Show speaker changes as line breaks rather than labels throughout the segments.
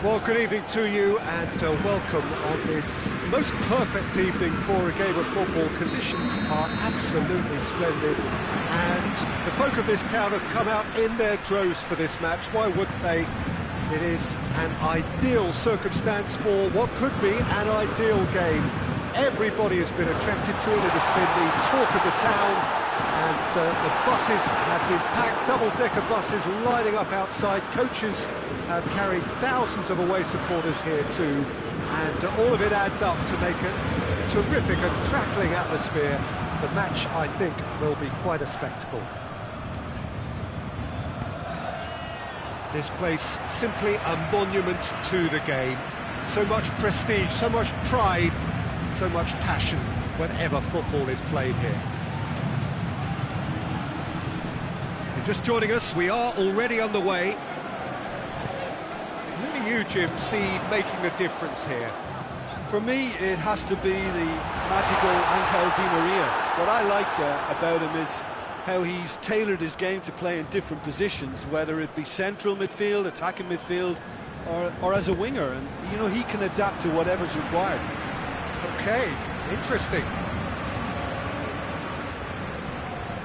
Well, good evening to you and welcome on this most perfect evening for a game of football. Conditions are absolutely splendid and the folk of this town have come out in their droves for this match. Why wouldn't they? It is an ideal circumstance for what could be an ideal game. Everybody has been attracted to it. It has been the talk of the town, and the buses have been packed, double-decker buses lining up outside. Coaches have carried thousands of away supporters here too, and all of it adds up to make a terrific and crackling atmosphere. The match, I think, will be quite a spectacle. This place simply a monument to the game. So much prestige, so much pride, so much passion whenever football is played here. If you're just joining us, we are already on the way. Who do you, Jim, see making the difference here?
For me, it has to be the magical Angel Di Maria. What I like about him is how he's tailored his game to play in different positions, whether it be central midfield, attacking midfield, or as a winger. And, you know, he can adapt to whatever's required.
Okay, interesting.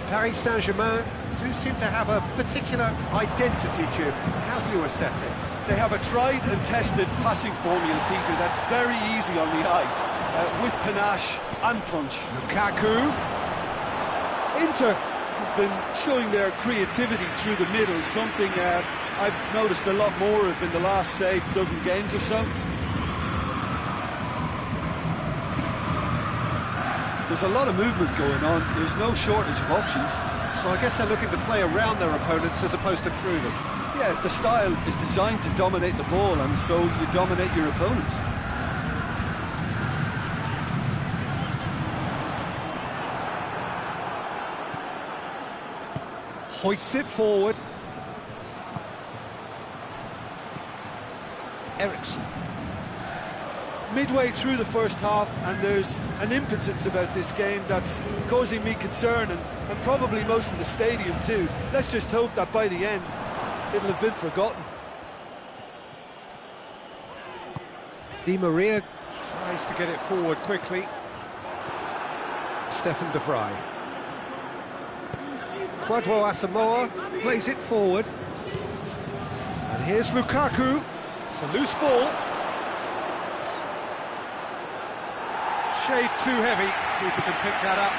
Paris Saint-Germain do seem to have a particular identity, Jim. How do you assess it?
They have a tried and tested passing formula, Peter, that's very easy on the eye, with panache and punch.
Lukaku.
Inter have been showing their creativity through the middle, something I've noticed a lot more of in the last, say, dozen games or so. There's a lot of movement going on, there's no shortage of options.
So I guess they're looking to play around their opponents as opposed to through them.
Yeah, the style is designed to dominate the ball, and so you dominate your opponents.
Hoists it forward. Eriksson.
Midway through the first half, and there's an impotence about this game that's causing me concern, and probably most of the stadium too. Let's just hope that by the end it'll have been forgotten.
Di Maria tries to get it forward quickly. Stefan de Vrij. Kwadwo Asamoah plays it forward. And here's Lukaku. It's a loose ball. Shade too heavy. Keeper can pick that up.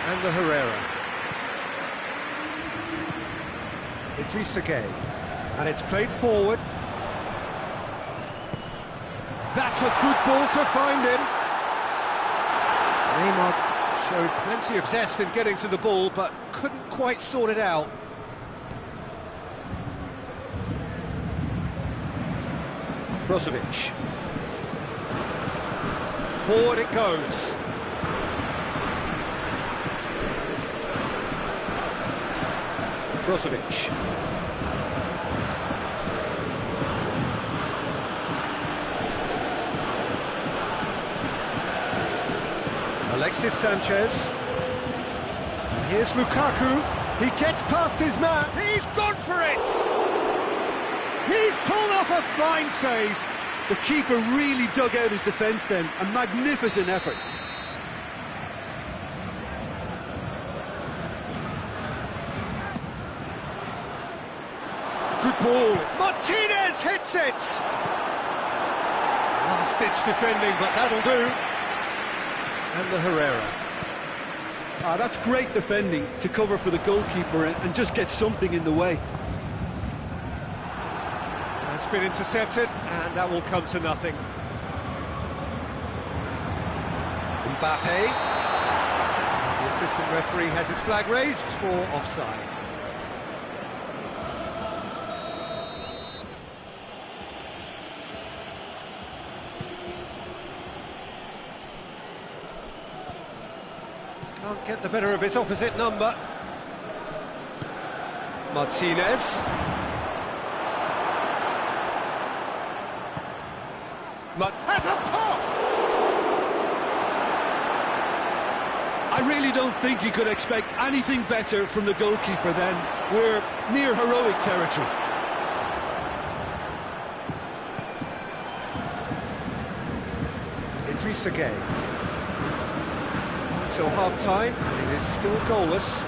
And the Herrera. Idrissa Gueye. And it's played forward. That's a good ball to find him. Neymar showed plenty of zest in getting to the ball, but couldn't quite sort it out. Brozovic. Forward it goes. Brozovic. Alexis Sanchez. And here's Lukaku. He gets past his man. He's gone for it! He's pulled off a fine save.
The keeper really dug out his defence then. A magnificent effort.
Good ball. Martinez hits it! Last-ditch defending, but that'll do. And the Herrera.
That's great defending to cover for the goalkeeper and just get something in the way.
That's been intercepted, and that will come to nothing. Mbappe. The assistant referee has his flag raised for offside. Can't get the better of his opposite number. Martinez. Has a pop!
I really don't think you could expect anything better from the goalkeeper then. We're near heroic territory.
Idrissa Gueye. Until half-time, and it is still goalless.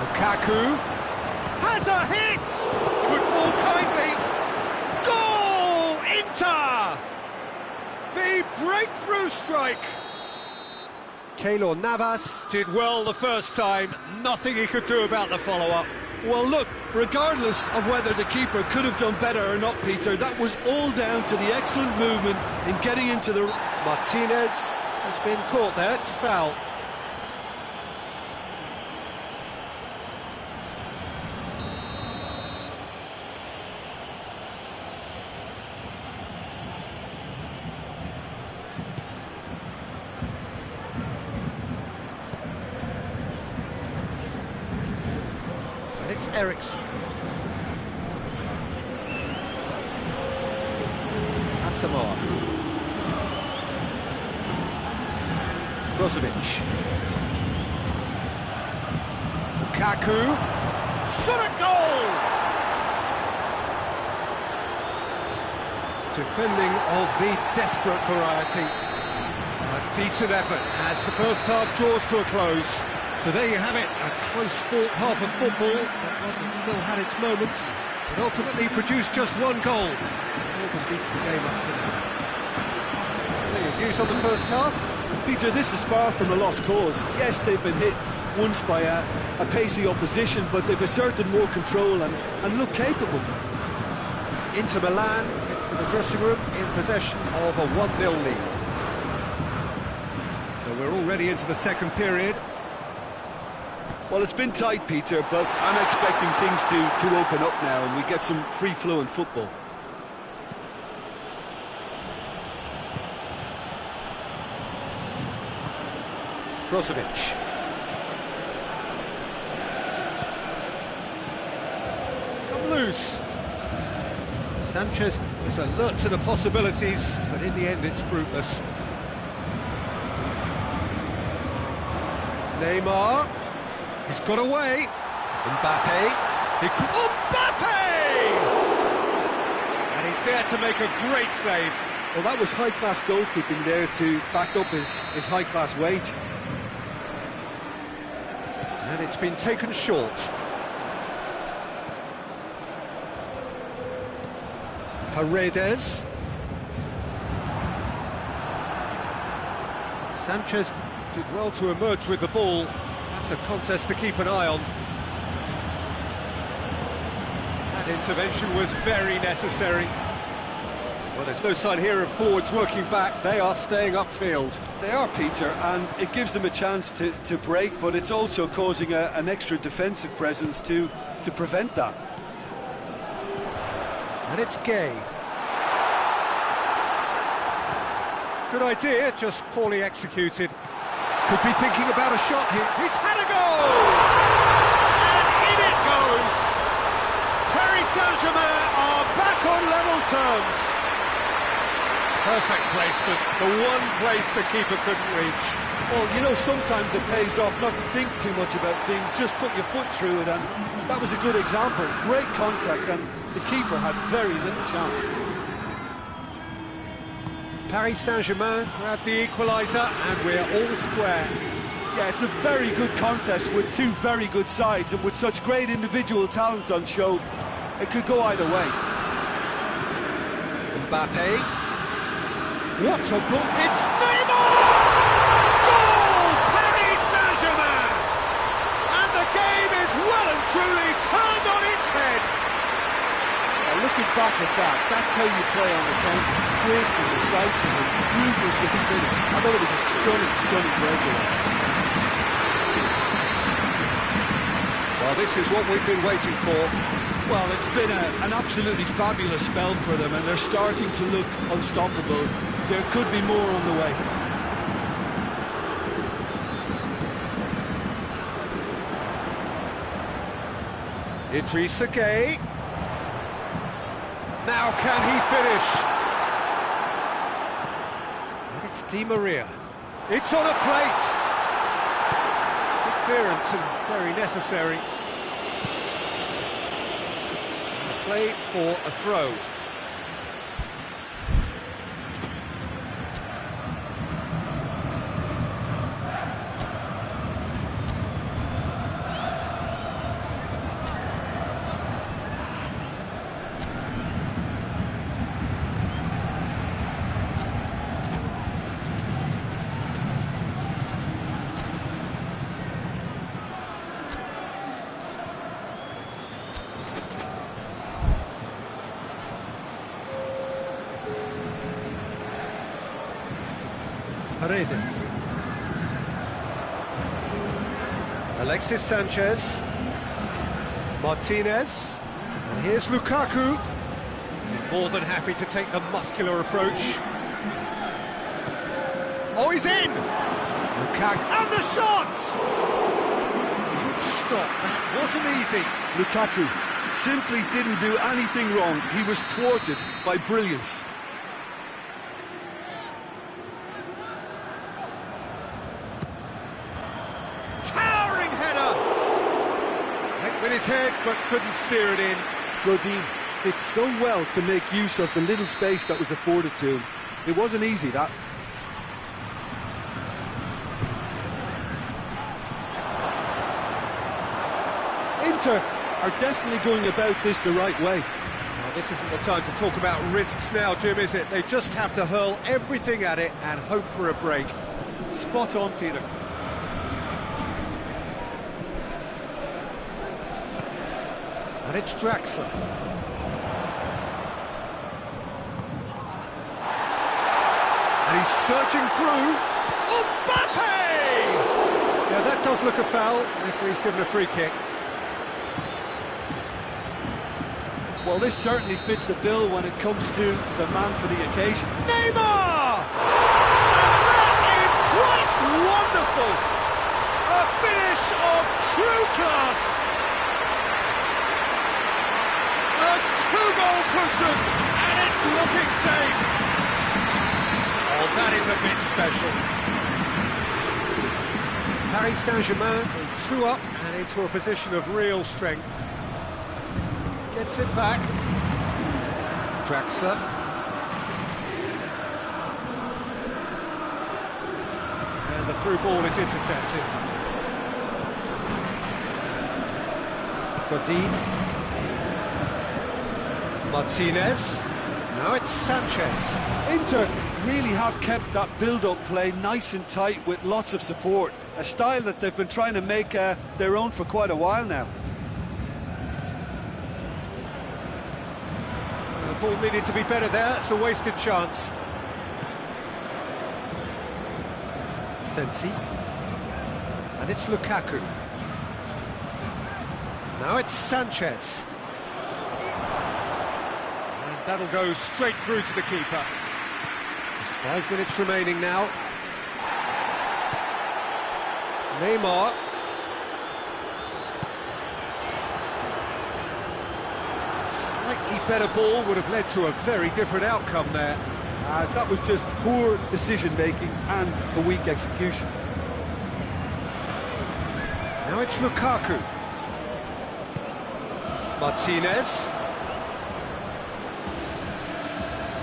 Lukaku has a hit! Could fall kindly. Goal! Inter! The breakthrough strike! Keylor Navas did well the first time, nothing he could do about the follow-up.
Well, look, regardless of whether the keeper could have done better or not, Peter, that was all down to the excellent movement in getting into the...
Martinez has been caught there, it's a foul. It's Eriksson. Asamoah. Brozovic. Lukaku. Shot at goal! Defending of the desperate variety. A decent effort as the first half draws to a close. So there you have it, a close-fought half of football, but one that still had its moments, and ultimately produced just one goal. More than decent game up to now. So your views on the first half?
Peter, this is far from a lost cause. Yes, they've been hit once by a pacey opposition, but they've asserted more control and look capable.
Inter Milan, from the dressing room, in possession of a 1-0 lead. So we're already into the second period.
Well, it's been tight, Peter, but I'm expecting things to open up now and we get some free-flowing football.
Brozovic. It's come loose. Sanchez is alert to the possibilities, but in the end it's fruitless. Neymar. He's got away. Mbappe. He could... Mbappe! And he's there to make a great save.
Well, that was high-class goalkeeping there to back up his high-class wage.
And it's been taken short. Paredes. Sanchez did well to emerge with the ball. That's a contest to keep an eye on. That intervention was very necessary. Well, there's no sign here of forwards working back. They are staying upfield.
They are, Peter, and it gives them a chance to break, but it's also causing an extra defensive presence to prevent that.
And it's Gueye. Good idea, just poorly executed. Could be thinking about a shot here. He's had a goal! And in it goes! Paris Saint-Germain are back on level terms. Perfect placement, the one place the keeper couldn't reach.
Well, you know, sometimes it pays off not to think too much about things, just put your foot through it, and that was a good example. Great contact, and the keeper had very little chance.
Paris Saint-Germain grabbed the equaliser, and we're all square.
Yeah, it's a very good contest with two very good sides, and with such great individual talent on show, it could go either way.
Mbappe. What a ball! It's Neymar! Goal! Paris Saint-Germain! And the game is well and truly turned on its head.
Looking back at that, that's how you play on the counter. Quick and decisive and ruthless with the finish. I thought it was a stunning breakaway.
Well, this is what we've been waiting for.
Well, it's been an absolutely fabulous spell for them, and they're starting to look unstoppable. There could be more on the way.
Idrissa Gueye. Now can he finish? And it's Di Maria. It's on a plate. Good clearance and very necessary. And a play for a throw. Paredes. Alexis Sanchez. Martinez. And here's Lukaku. More than happy to take the muscular approach. Oh, he's in! Lukaku, and the shot! Good stop, that wasn't easy.
Lukaku simply didn't do anything wrong. He was thwarted by brilliance.
Towering header! Went with his head, but couldn't steer it in.
Godin did so well to make use of the little space that was afforded to him. It wasn't easy, that. Inter are definitely going about this the right way.
Well, this isn't the time to talk about risks now, Jim, is it? They just have to hurl everything at it and hope for a break.
Spot on, Peter.
And it's Draxler. And he's searching through. Mbappe! Yeah, that does look a foul. Referee's given a free kick.
Well, this certainly fits the bill when it comes to the man for the occasion.
Neymar! And that is quite wonderful! A finish of true class! A two-goal cushion, and it's looking safe! Oh, that is a bit special. Paris Saint-Germain are 2 up and into a position of real strength. Gets it back. Draxler. And the through ball is intercepted. Godin. Martinez. Now it's Sanchez.
Inter really have kept that build-up play nice and tight with lots of support. A style that they've been trying to make their own for quite a while now.
The ball needed to be better there, it's a wasted chance. Sensi. And it's Lukaku. Now it's Sanchez. And that'll go straight through to the keeper. Just 5 minutes remaining now. Neymar. Slightly better ball would have led to a very different outcome there.
That was just poor decision-making and a weak execution.
Now it's Lukaku. Martinez.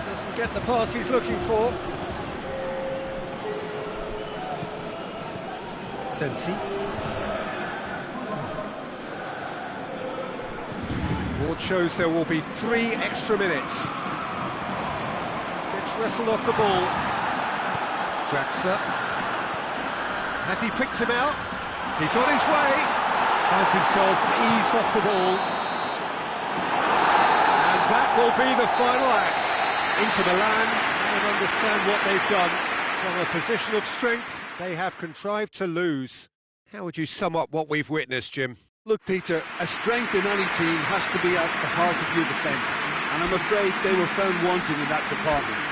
Doesn't get the pass he's looking for. Sensi. Board shows there will be 3 extra minutes. Gets wrestled off the ball. Draxler. Has he picked him out? He's on his way. Finds himself eased off the ball. And that will be the final act. Inter Milan don't understand what they've done. From a position of strength, they have contrived to lose. How would you sum up what we've witnessed, Jim?
Look, Peter, a strength in any team has to be at the heart of your defence, and I'm afraid they were found wanting in that department.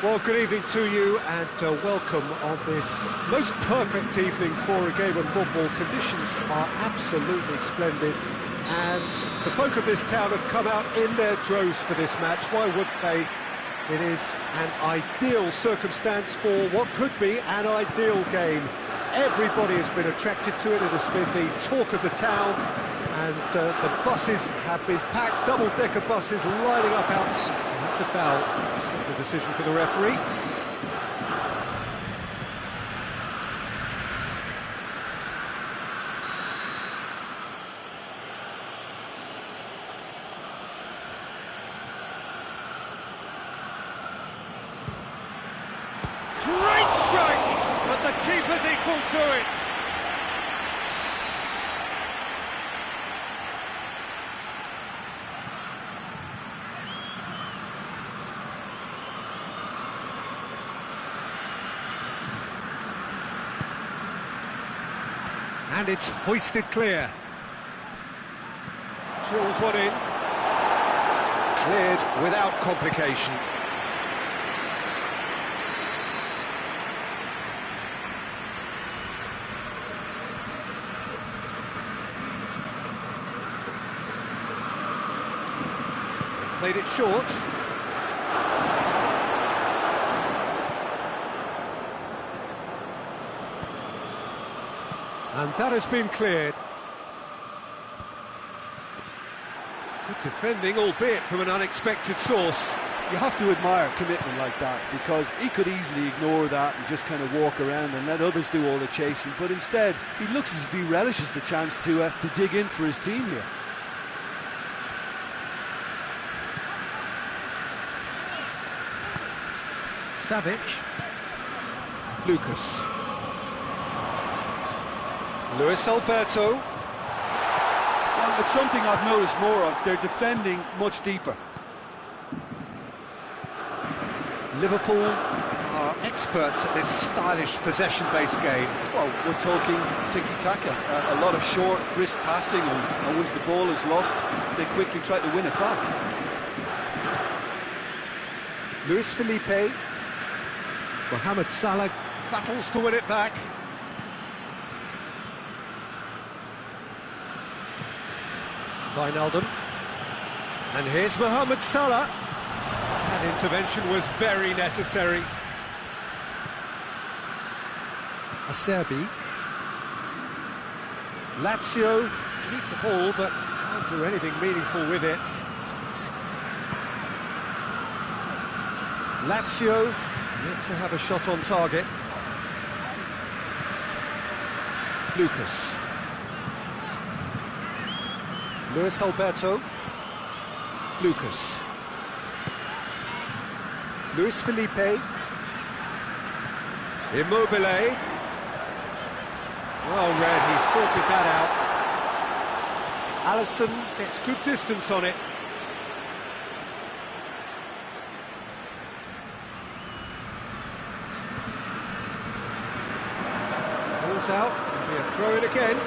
Well, good evening to you and welcome on this most perfect evening for a game of football. Conditions are absolutely splendid and the folk of this town have come out in their droves for this match. Why wouldn't they? It is an ideal circumstance for what could be an ideal game. Everybody has been attracted to it. It has been the talk of the town, and the buses have been packed, double-decker buses lining up out. That's a foul. That's the decision for the referee. Great strike, but the keeper's equal to it. And it's hoisted clear. Drills one in. Cleared without complication. Played it short. And that has been cleared. Good defending, albeit from an unexpected source.
You have to admire commitment like that, because he could easily ignore that and just kind of walk around and let others do all the chasing, but instead he looks as if he relishes the chance to dig in for his team here.
Savic. Lucas. Luis Alberto.
Well, it's something I've noticed more of. They're defending much deeper.
Liverpool are experts at this stylish possession-based game.
Well, we're talking tiki-taka. A lot of short, crisp passing, and once the ball is lost, they quickly try to win it back.
Luis Felipe. Mohamed Salah battles to win it back. Wijnaldum. And here's Mohamed Salah. That intervention was very necessary. Acerbi. Lazio keep the ball but can't do anything meaningful with it. Lazio yet to have a shot on target. Lucas. Luis Alberto. Lucas. Luis Felipe. Immobile. Well read, he sorted that out. Alisson gets good distance on it. Ball's out, it'll be a throw-in again.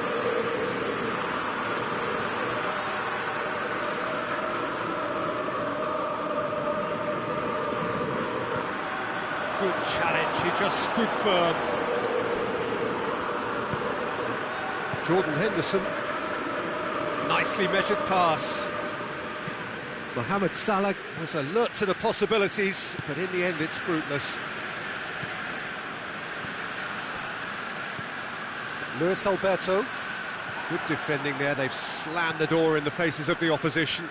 Good challenge, he just stood firm. Jordan Henderson. Nicely measured pass. Mohamed Salah was alert to the possibilities, but in the end it's fruitless. Luis Alberto. Good defending there, they've slammed the door in the faces of the opposition.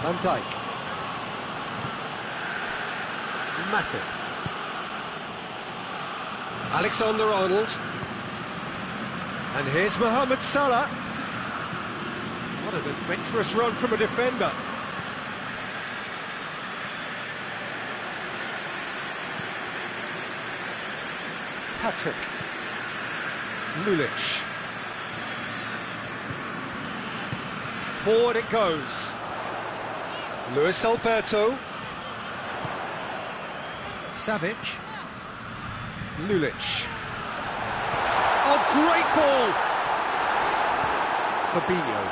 Van Dijk. Matip. Alexander-Arnold. And here's Mohamed Salah. What an adventurous run from a defender. Patrick. Lulic. Forward it goes. Luis Alberto. Savic. Lulic. Oh, great ball! Fabinho.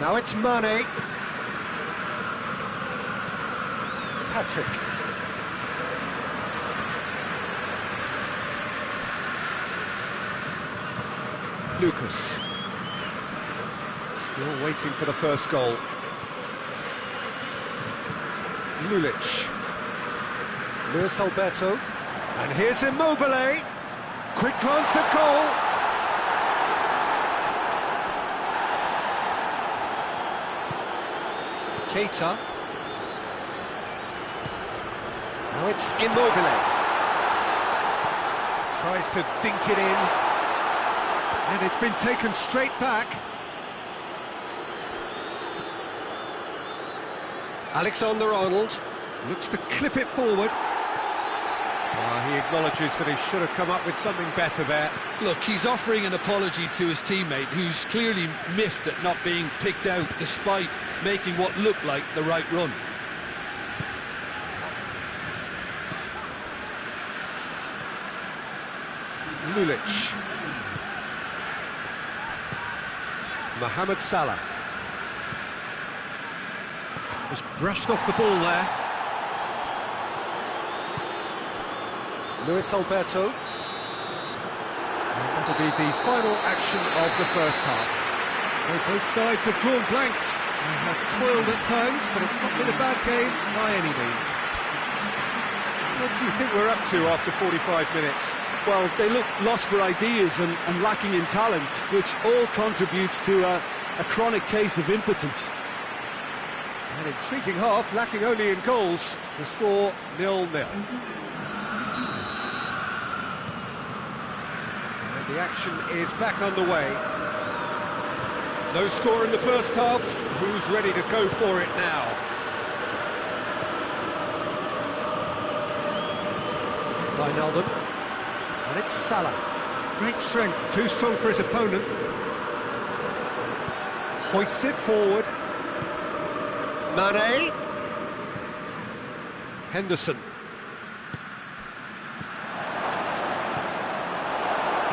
Now it's Mane. Patrick. Lucas. Still waiting for the first goal. Lulic. Luis Alberto. And here's Immobile. Quick glance at goal. Keita. Now it's Immobile. Tries to dink it in. And it's been taken straight back. Alexander-Arnold looks to clip it forward. He acknowledges that he should have come up with something better there.
Look, he's offering an apology to his teammate, who's clearly miffed at not being picked out despite making what looked like the right run.
Lulic. Mohamed Salah. Just brushed off the ball there. Luis Alberto. And that'll be the final action of the first half. So both sides have drawn blanks. They have toiled at times, but it's not been a bad game by any means. What do you think we're up to after 45 minutes?
Well, they look lost for ideas and lacking in talent, which all contributes to a chronic case of impotence.
An intriguing half, lacking only in goals. The score 0-0. And the action is back underway. No score in the first half. Who's ready to go for it now? Wijnaldum. And it's Salah. Great strength, too strong for his opponent. Hoists it forward. Mane. Henderson.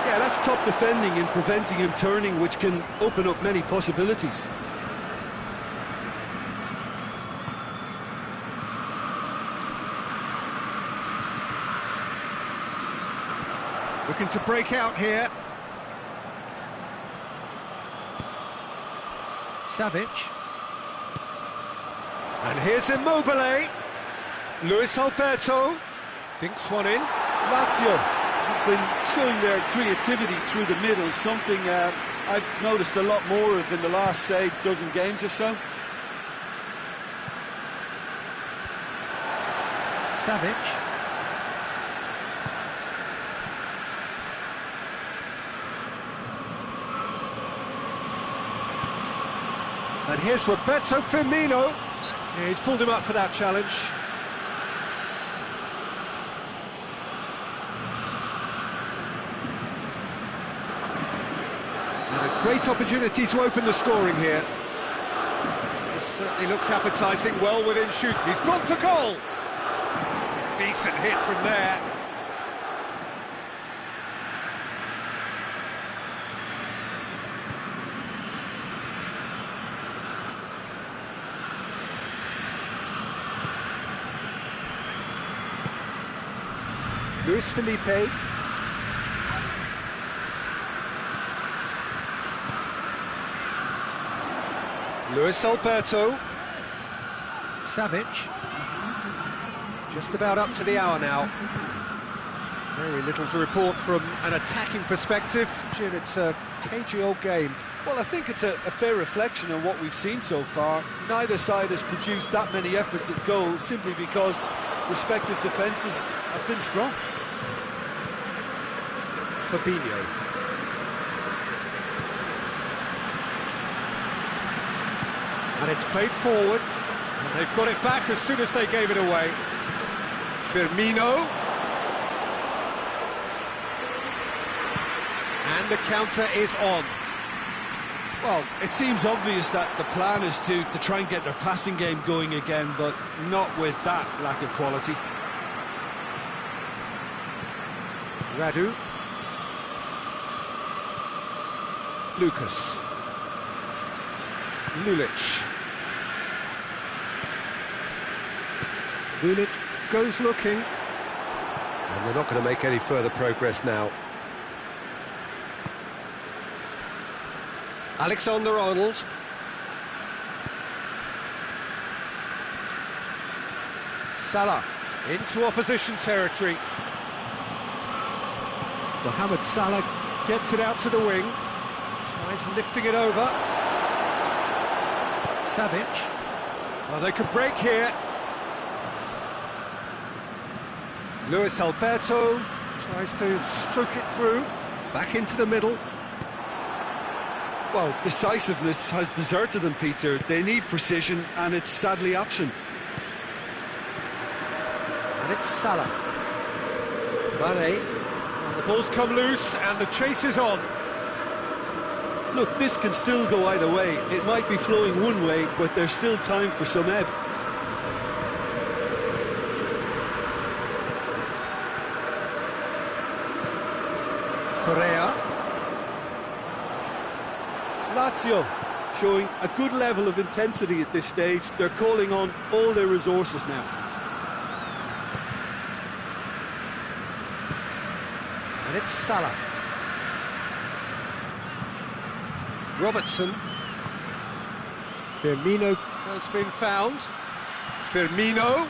Yeah, that's top defending and preventing him turning, which can open up many possibilities.
Looking to break out here. Savic. And here's Immobile. Luis Alberto. Dinks one in.
Lazio have been showing their creativity through the middle, something I've noticed a lot more of in the last, say, dozen games or so.
Savic. And here's Roberto Firmino. Yeah, he's pulled him up for that challenge. And a great opportunity to open the scoring here. This certainly looks appetising, well within shoot. He's gone for goal. Decent hit from there. Luis Felipe. Luis Alberto. Savic. Just about up to the hour now. Very little to report from an attacking perspective. Jim, it's a cagey old game.
Well, I think it's a fair reflection on what we've seen so far. Neither side has produced that many efforts at goal simply because respective defences have been strong.
Fabinho. And it's played forward. And they've got it back as soon as they gave it away. Firmino. And the counter is on.
Well, it seems obvious that the plan is to try and get their passing game going again, but not with that lack of quality.
Radu. Lucas. Lulic. Lulic goes looking. And they're not going to make any further progress now. Alexander-Arnold. Salah into opposition territory. Mohamed Salah gets it out to the wing. Tries lifting it over. Savic. Well, they could break here. Luis Alberto tries to stroke it through. Back into the middle.
Well, decisiveness has deserted them, Peter. They need precision, and it's sadly absent.
And it's Salah. Mane. And the ball's come loose, and the chase is on.
Look, this can still go either way. It might be flowing one way, but there's still time for some ebb.
Correa.
Lazio showing a good level of intensity at this stage. They're calling on all their resources now.
And it's Salah. Robertson. Firmino has been found. Firmino.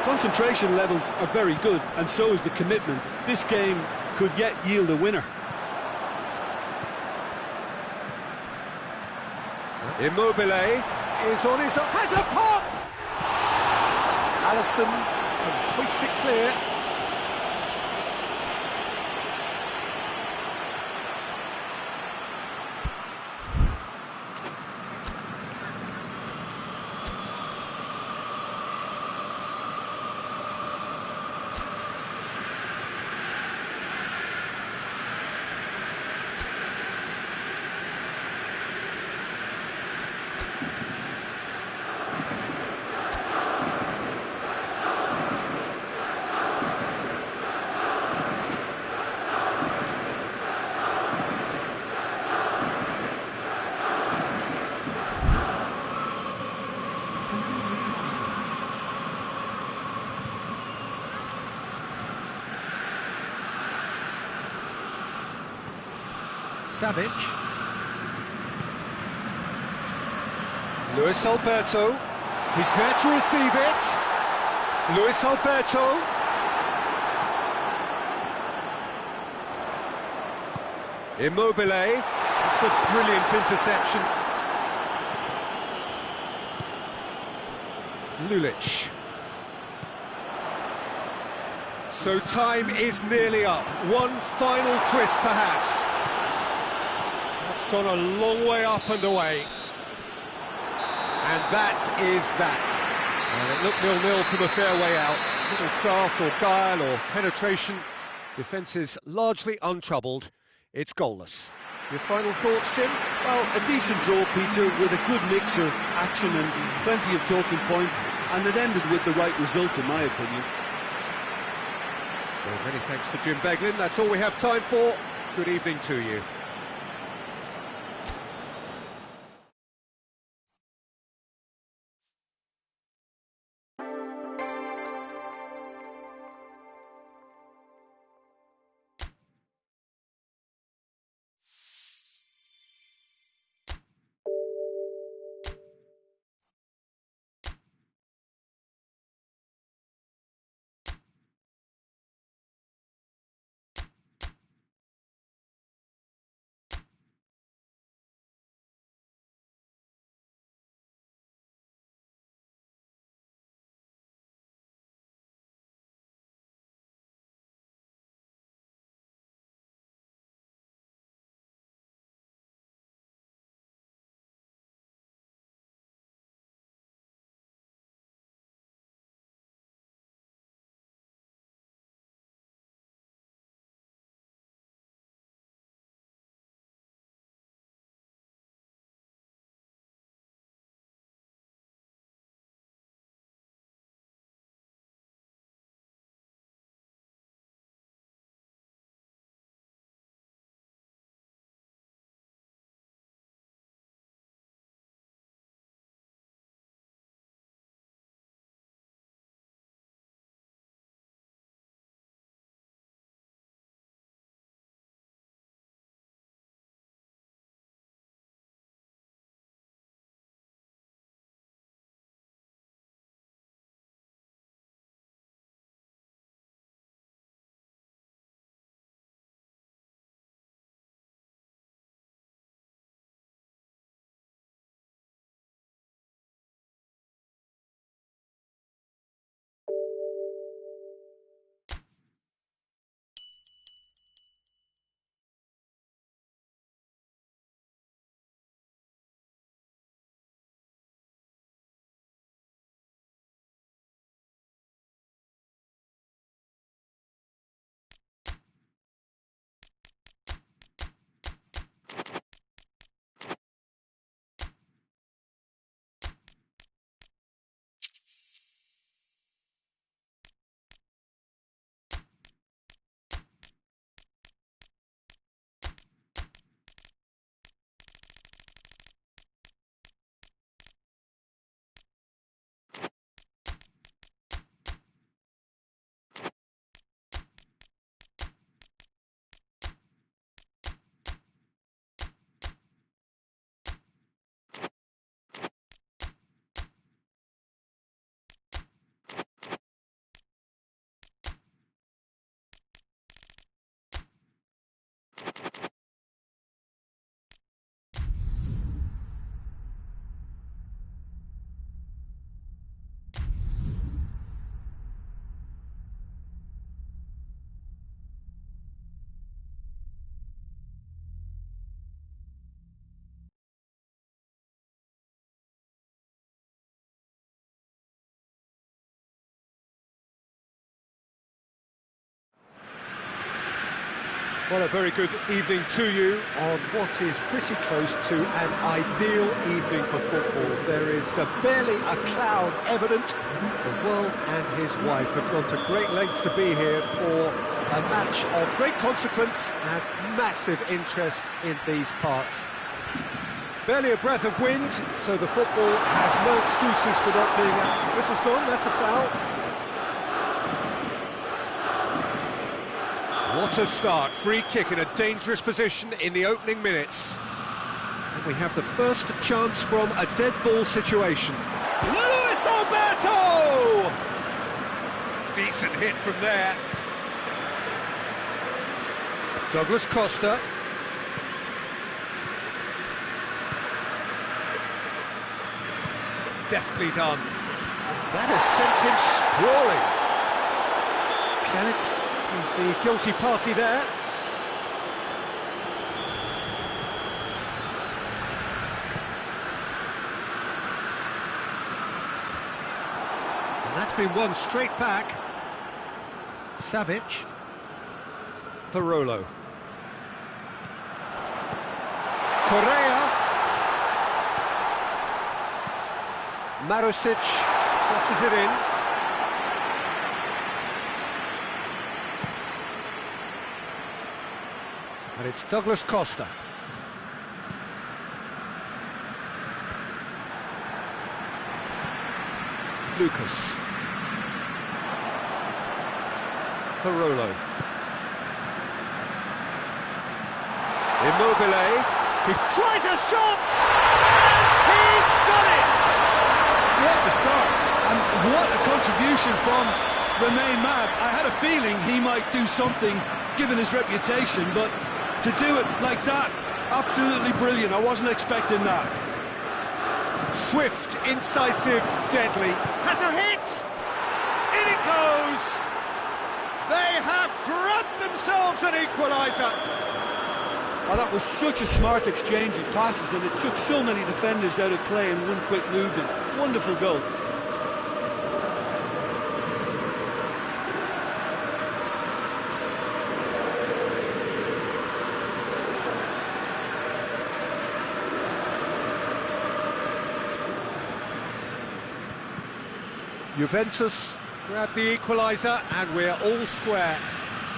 Concentration levels are very good, and so is the commitment. This game could yet yield a winner.
Immobile is on his own. Has a pop! Alisson can hoist it clear. Savic. Luis Alberto. He's there to receive it. Luis Alberto. Immobile. It's a brilliant interception. Lulic. So time is nearly up. One final twist, perhaps. That's gone a long way up and away. And that is that. And it looked 0-0 from a fair way out. Little craft or guile or penetration. Defence is largely untroubled. It's goalless. Your final thoughts, Jim?
Well, a decent draw, Peter, with a good mix of action and plenty of talking points, and it ended with the right result, in my opinion.
So many thanks to Jim Beglin. That's all we have time for. Good evening to you. Well, a very good evening to you on what is pretty close to an ideal evening for football. There is barely a cloud evident. The world and his wife have gone to great lengths to be here for a match of great consequence and massive interest in these parts. Barely a breath of wind, so the football has no excuses for not being out. Whistle's gone, that's a foul. What a start, free kick in a dangerous position in the opening minutes. And we have the first chance from a dead ball situation. Luis Alberto! Decent hit from there. Douglas Costa. Deftly done. That has sent him sprawling. Pjanic is the guilty party there. And that's been won straight back. Savic. Parolo. Correa. Marusic crosses it in. And it's Douglas Costa. Lucas. Parolo. Immobile. He tries a shot! And he's done it!
What a start, and what a contribution from the main man. I had a feeling he might do something, given his reputation, but to do it like that, absolutely brilliant. I wasn't expecting that.
Swift, incisive, deadly. Has a hit! In it goes! They have grabbed themselves an equaliser.
Well, that was such a smart exchange of passes, and it took so many defenders out of play in one quick movement. Wonderful goal.
Juventus grab the equaliser and we're all square.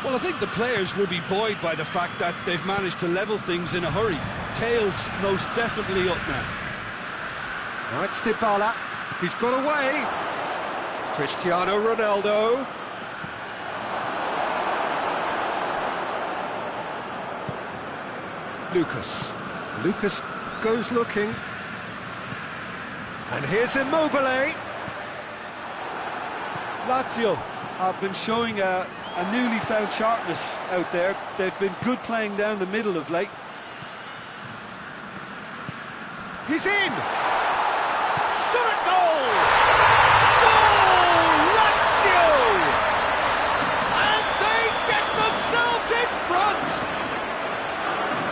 Well, I think the players will be buoyed by the fact that they've managed to level things in a hurry. Tails most definitely up now.
Now it's Dybala. He's got away. Cristiano Ronaldo. Lucas goes looking. And here's Immobile.
Lazio have been showing a newly found sharpness out there. They've been good playing down the middle of late.
He's in! Shot at goal! Goal! Lazio! And they get themselves in front!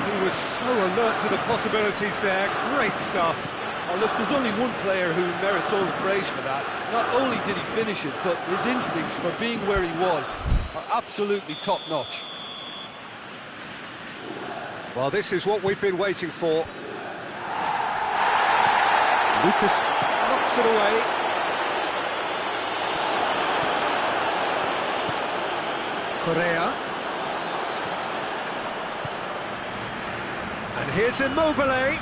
He was so alert to the possibilities there. Great stuff.
Oh, look, there's only one player who merits all the praise for that. Not only did he finish it, but his instincts for being where he was are absolutely top-notch.
Well, this is what we've been waiting for. Lucas knocks it away. Correa. And here's Immobile.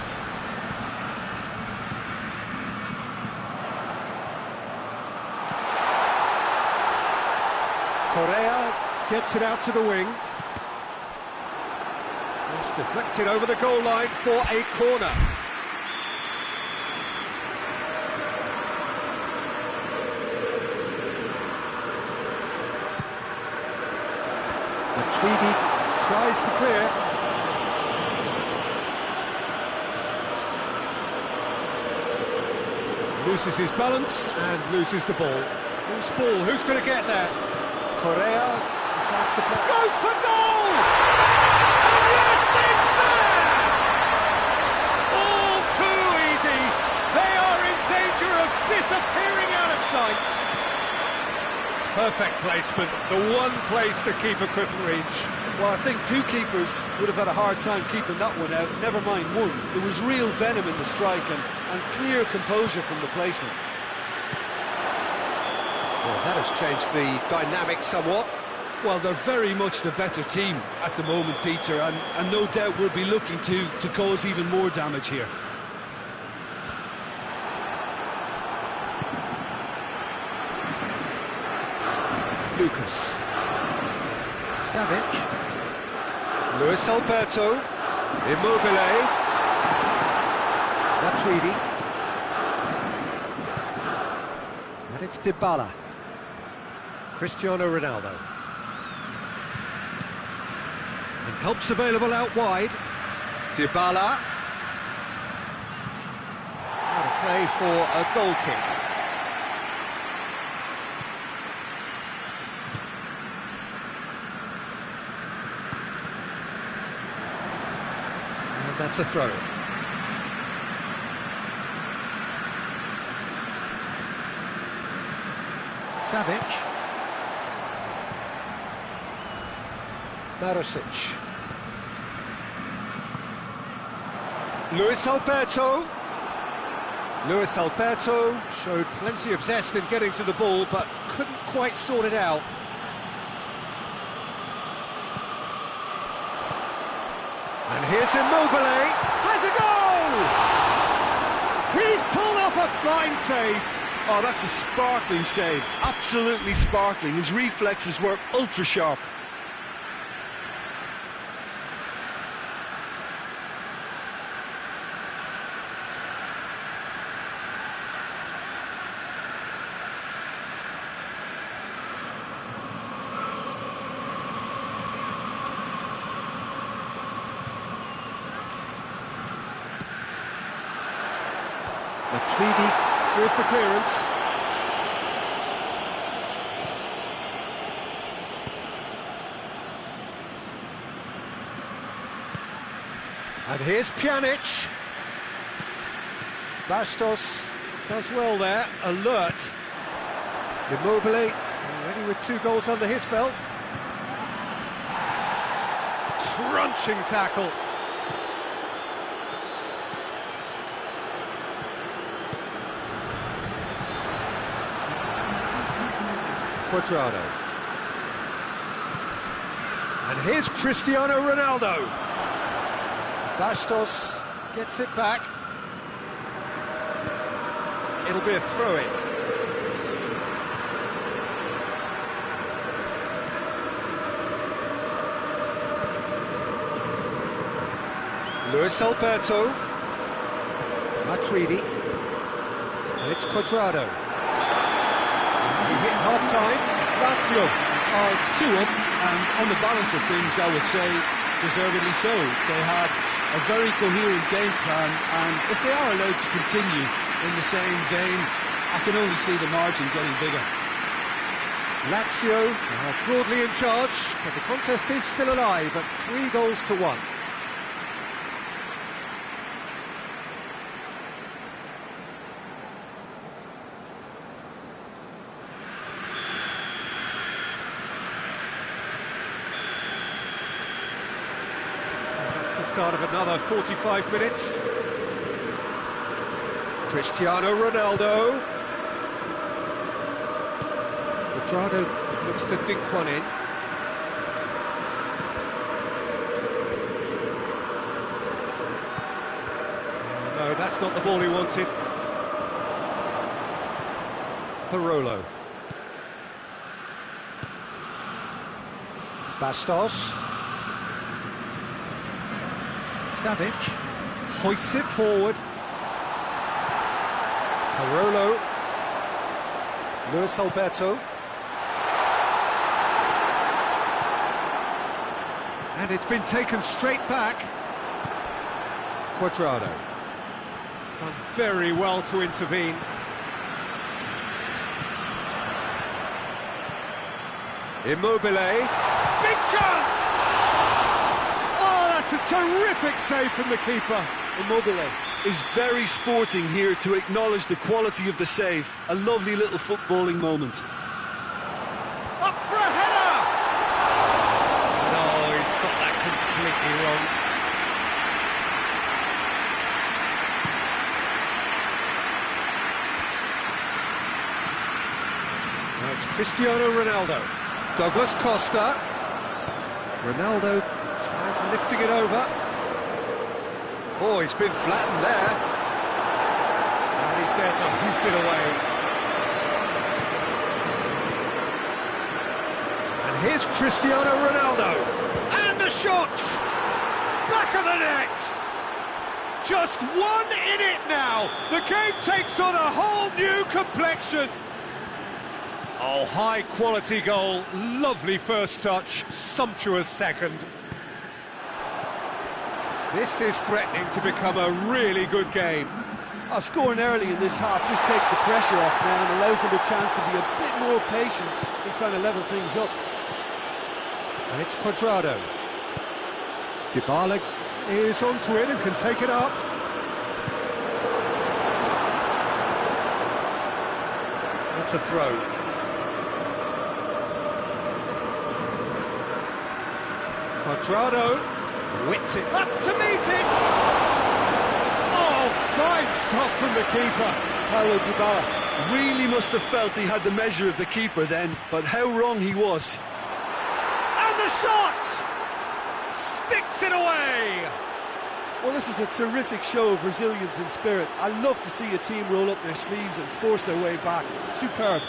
Correa gets it out to the wing. Just deflected over the goal line for a corner. Matuidi tries to clear. loses his balance and loses the ball. Loose ball, who's going to get there? Correa decides to play. Goes for goal! And yes, it's there! All too easy. They are in danger of disappearing out of sight. Perfect placement, the one place the keeper couldn't reach.
Well, I think two keepers would have had a hard time keeping that one out, never mind one. There was real venom in the strike and clear composure from the placement.
Well, that has changed the dynamic somewhat.
Well, they're very much the better team at the moment, Peter, and no doubt will be looking to cause even more damage here.
Lucas. Savic. Luis Alberto. Immobile. Matuidi. And it's Dybala. Cristiano Ronaldo. And help's available out wide. Dybala. Out of play for a goal kick. And that's a throw. Savic. Arsenic. Luis Alberto. Luis Alberto showed plenty of zest in getting to the ball, but couldn't quite sort it out. And here's Immobile. Has a goal! He's pulled off a fine save.
Oh, that's a sparkling save. Absolutely sparkling. His reflexes were ultra sharp.
Matuidi with the clearance. And here's Pjanic. Bastos does well there, alert. Immobile, already with 2 goals under his belt. Crunching tackle. Cuadrado. And here's Cristiano Ronaldo. Bastos gets it back. It'll be a throw-in. Luis Alberto. Matuidi. And it's Cuadrado. He hit half-time.
Lazio are 2 up, and on the balance of things, I would say, deservedly so. They had a very coherent game plan, and if they are allowed to continue in the same vein, I can only see the margin getting bigger.
Lazio are broadly in charge, but the contest is still alive at 3 goals to 1. The start of another 45 minutes. Cristiano Ronaldo. Cuadrado looks to dink one in. No, that's not the ball he wanted. Parolo. Bastos. Savic hoists it forward. Parolo. Luis Alberto. And it's been taken straight back. Cuadrado. Done very well to intervene. Immobile. Big chance! Oh, that's a terrific save from the keeper.
Immobile is very sporting here to acknowledge the quality of the save. A lovely little footballing moment.
Up for a header! No, he's got that completely wrong. Now it's Cristiano Ronaldo. Douglas Costa. Ronaldo tries lifting it over. Oh, he's been flattened there. And he's there to hoof it away. And here's Cristiano Ronaldo. And a shot! Back of the net! Just one in it now. The game takes on a whole new complexion. Oh, high-quality goal. Lovely first touch. Sumptuous second. This is threatening to become a really good game.
Scoring early in this half just takes the pressure off now and allows them a chance to be a bit more patient in trying to level things up.
And it's Cuadrado. Dybala is onto it and can take it up. That's a throw. Cuadrado whipped it up to meet it. Oh, fine stop from the keeper.
Paulo Dybala really must have felt he had the measure of the keeper then, but how wrong he was.
And the shot! Sticks it away!
Well, this is a terrific show of resilience and spirit. I love to see a team roll up their sleeves and force their way back. Superb.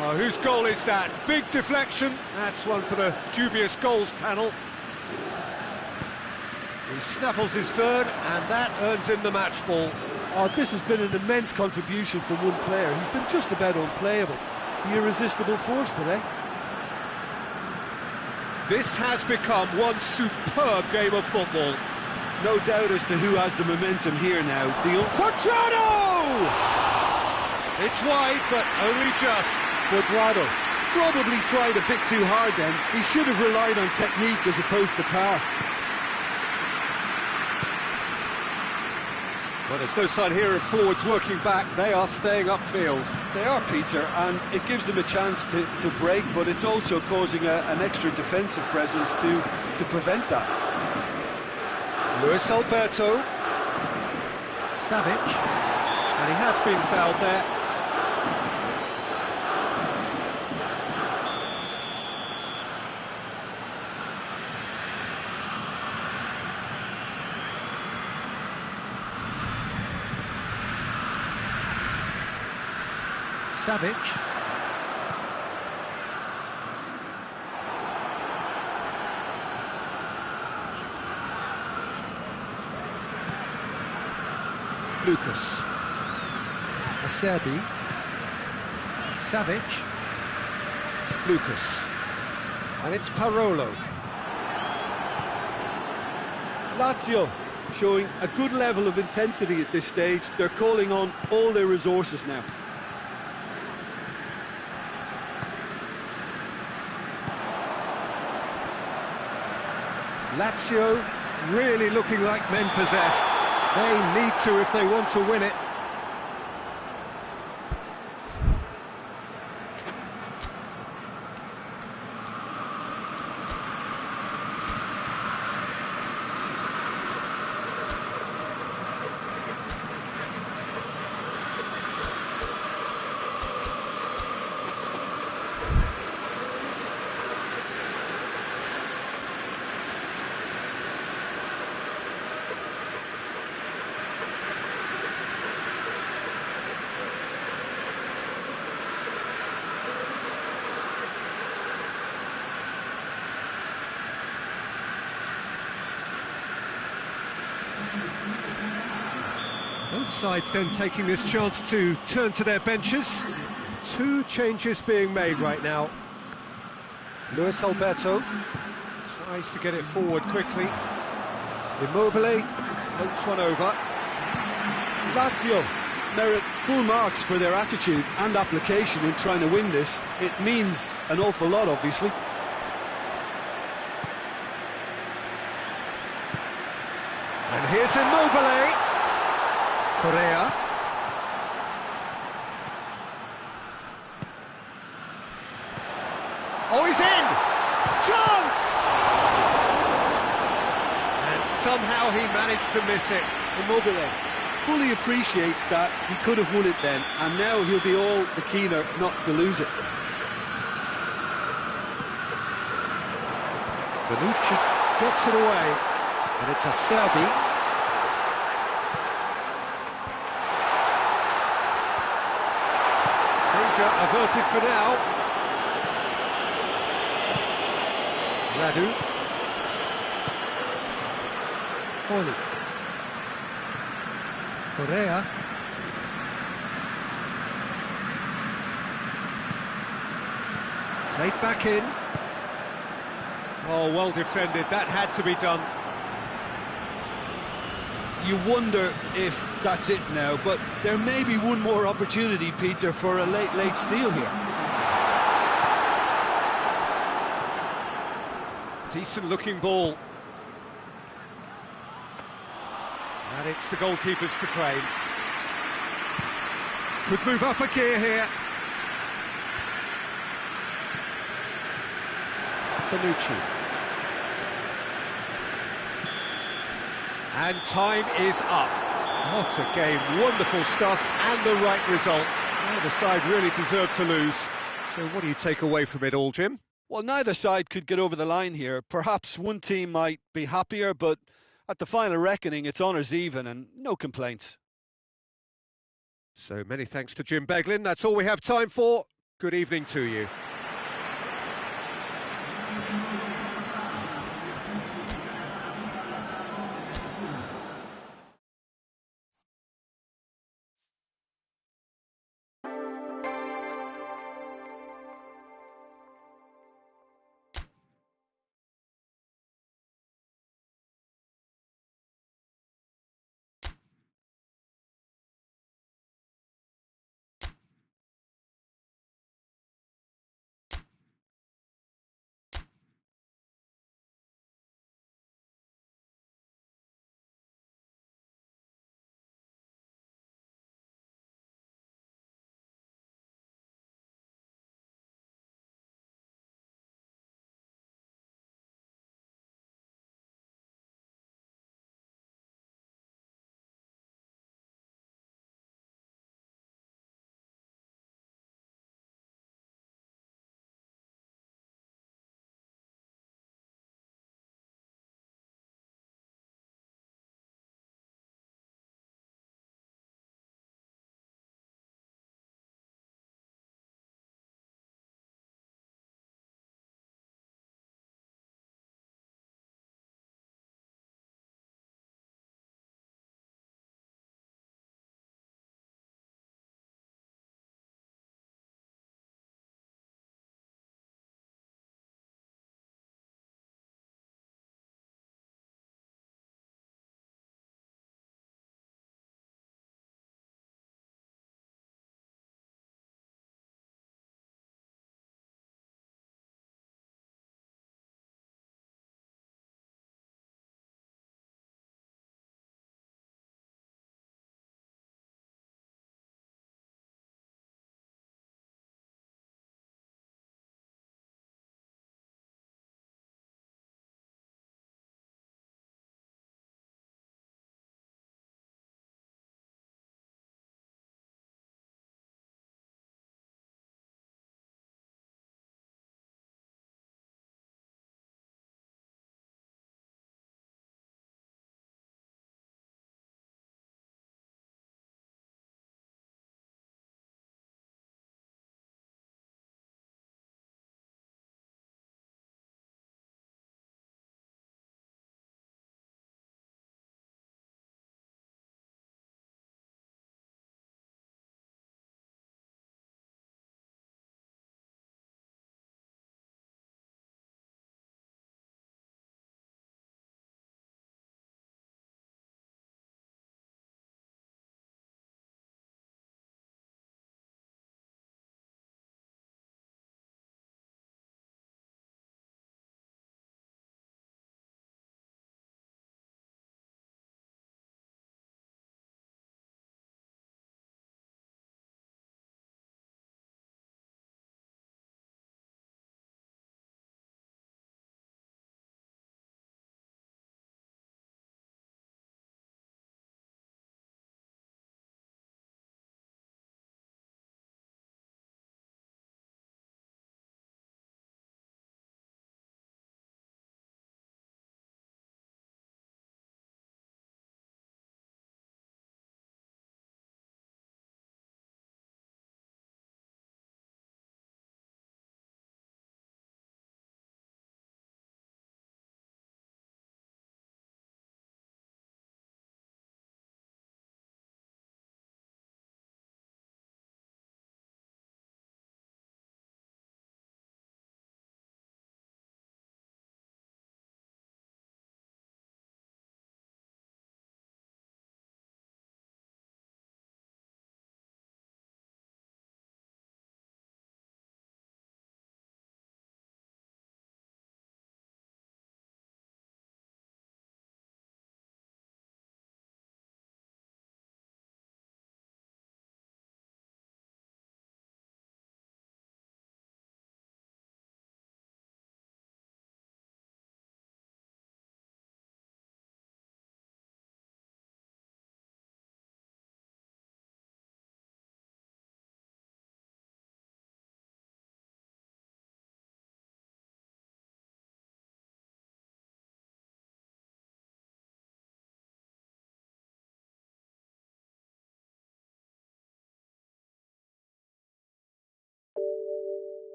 Oh, whose goal is that? Big deflection. That's one for the dubious goals panel. He snaffles his third, and that earns him the match ball.
Oh, this has been an immense contribution from one player. He's been just about unplayable. The irresistible force today.
This has become one superb game of football.
No doubt as to who has the momentum here now.
Cuadrado! It's wide, but only just.
Cuadrado probably tried a bit too hard then. He should have relied on technique as opposed to power.
Well, there's no sign here of forwards working back. They are staying upfield.
They are, Peter, and it gives them a chance to break, but it's also causing an extra defensive presence to prevent that.
Luis Alberto. Savic. And he has been fouled there. Savic. Lucas. Acerbi. Savic. Lucas. And it's Parolo.
Lazio showing a good level of intensity at this stage. They're calling on all their resources now.
Lazio really looking like men possessed. They need to if they want to win it. Both sides then taking this chance to turn to their benches. Two changes being made right now. Luis Alberto tries to get it forward quickly. Immobile floats one over.
Lazio merit full marks for their attitude and application in trying to win this. It means an awful lot, obviously.
And here's Immobile. Correa. Oh, he's in! Chance! And somehow he managed to miss it.
Immobile fully appreciates that he could have won it then, and now he'll be all the keener not to lose it.
Bonucci gets it away, and it's Acerbi. Danger averted for now. Radu. Oli. Correa. Played back in. Oh, well defended. That had to be done.
You wonder if that's it now, but there may be one more opportunity, Peter, for a late steal here.
Decent-looking ball. And it's the goalkeepers to claim. Could move up a gear here. Bonucci. And time is up. What a game, wonderful stuff, and the right result. Neither side really deserved to lose. So what do you take away from it all, Jim?
Well, neither side could get over the line here. Perhaps one team might be happier, but at the final reckoning, it's honours even and no complaints.
So many thanks to Jim Beglin. That's all we have time for. Good evening to you.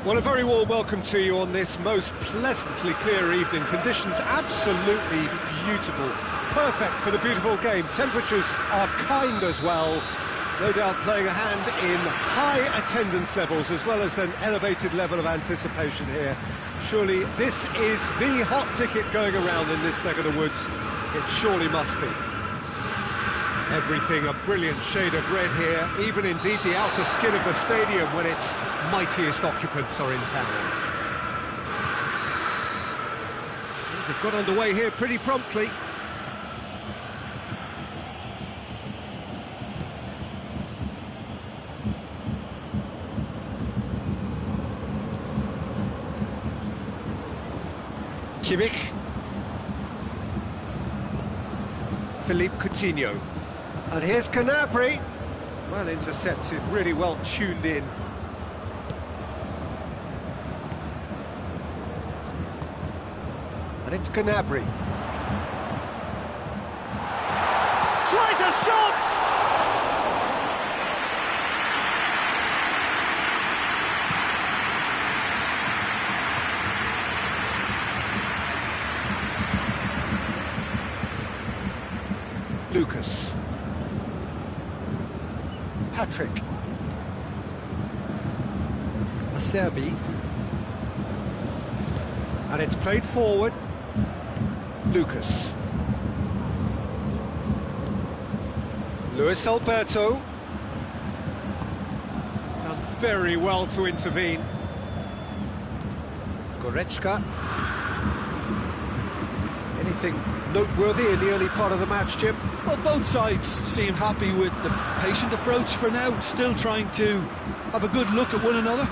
Well, a very warm welcome to you on this most pleasantly clear evening. Conditions absolutely beautiful. Perfect for the beautiful game. Temperatures are kind as well. No doubt playing a hand in high attendance levels as well as an elevated level of anticipation here. Surely this is the hot ticket going around in this neck of the woods. It surely must be. Everything a brilliant shade of red here, even indeed the outer skin of the stadium when its mightiest occupants are in town. Things have got underway here pretty promptly. Kimmich. Philippe Coutinho. And here's Gnabry. Well intercepted, really well tuned in. And it's Gnabry. Tries a shot! Lucas. Patrick. Acerbi. And it's played forward. Lucas. Luis Alberto. Done very well to intervene. Goretzka. Anything noteworthy in the early part of the match, Jim?
Well, both sides seem happy with the patient approach for now, still trying to have a good look at one another.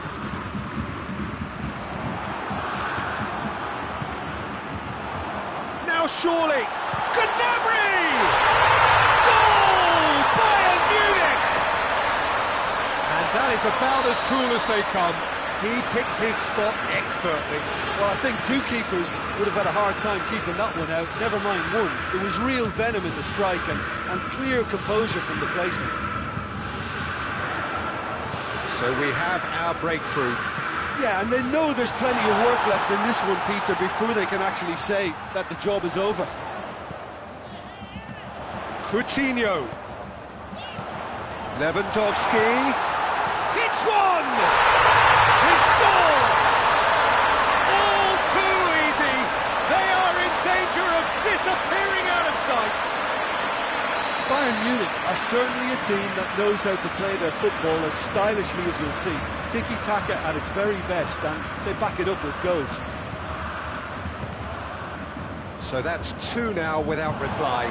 Now surely, Gnabry! Goal! Bayern Munich! And that is about as cool as they come. He picked his spot expertly.
Well, I think two keepers would have had a hard time keeping that one out, never mind one. There was real venom in the strike and clear composure from the placement.
So we have our breakthrough.
Yeah, and they know there's plenty of work left in this one, Peter, before they can actually say that the job is over.
Coutinho. Lewandowski. Hits one! He scored! All too easy. They are in danger of disappearing out of sight.
Bayern Munich are certainly a team that knows how to play their football as stylishly as you'll see. Tiki-taka at its very best, and they back it up with goals.
So that's two now without reply.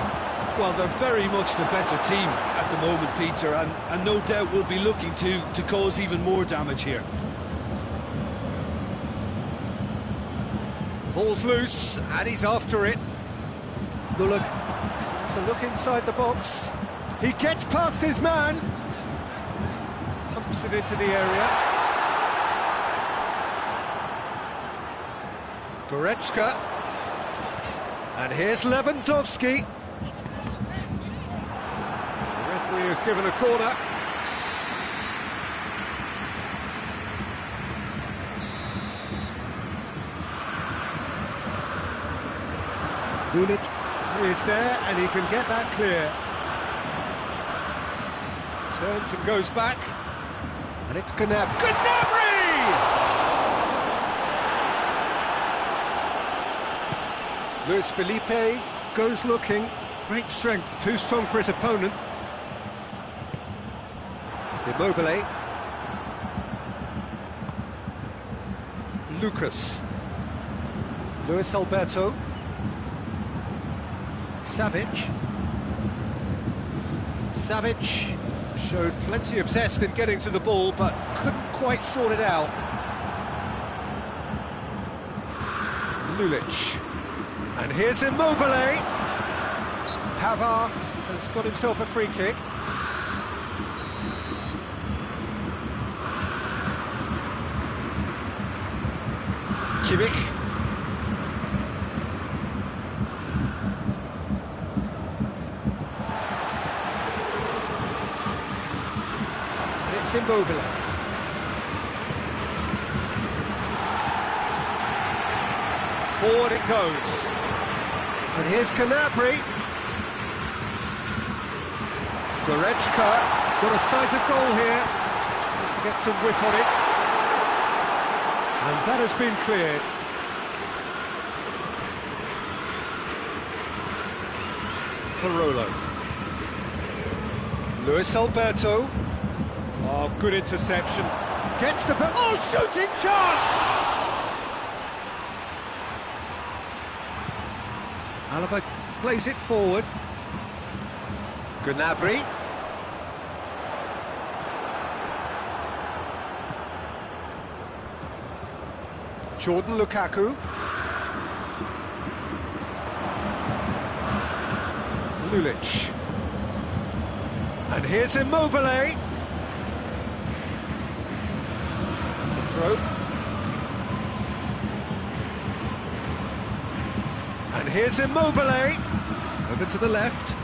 Well, they're very much the better team at the moment, Peter, and no doubt will be looking to cause even more damage here.
The ball's loose, and he's after it. Muller has a look inside the box. He gets past his man. Pumps it into the area. Goretzka. And here's Lewandowski. The referee has given a corner. Gullit is there, and he can get that clear. Turns and goes back. And it's Gnabry! Luis Felipe goes looking. Great strength, too strong for his opponent. Immobile. Lucas. Luis Alberto. Savic. Savic showed plenty of zest in getting to the ball, but couldn't quite sort it out. Lulic. And here's Immobile. Pavard has got himself a free kick. Kimmich. And it's Immobile. Forward it goes. And here's Gnabry. Goretzka got a sight of goal here. Tries to get some whip on it. And that has been cleared. Barolo. Luis Alberto. Oh, good interception. Gets the... Oh, shooting chance! Alaba plays it forward. Gnabry. Jordan Lukaku. Lulic. And here's Immobile. That's a throw. And here's Immobile. Over to the left.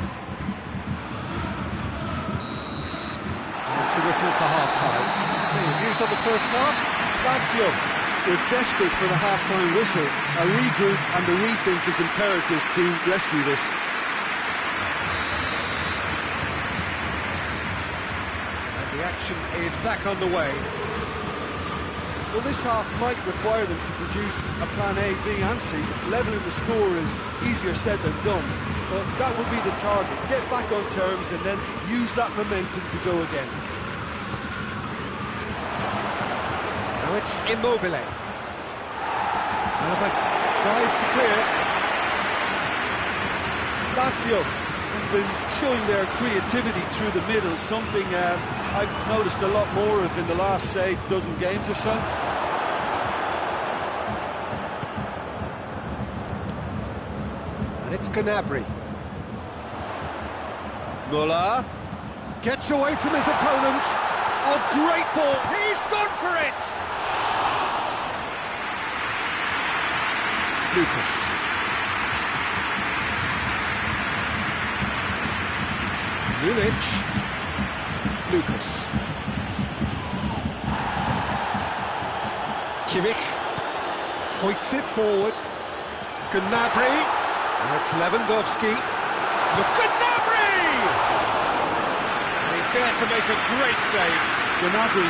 There's the whistle for half-time. Any views on the first half?
Lazio, we're desperate for the half-time whistle. A regroup and a rethink is imperative to rescue this.
And the action is back on the way.
Well, this half might require them to produce a plan A, B and C. Levelling the score is easier said than done, but that will be the target. Get back on terms and then use that momentum to go again.
Now it's Immobile. Alaba tries to clear.
Lazio have been showing their creativity through the middle, something I've noticed a lot more of in the last, say, dozen games or so.
And it's Gnabry. Muller gets away from his opponent. Oh, great ball! He's gone for it! Lucas. Lulic. Lucas. Kimmich hoists it forward. Gnabry. And it's Lewandowski. Look, Gnabry! He's there to make a great save.
Gnabry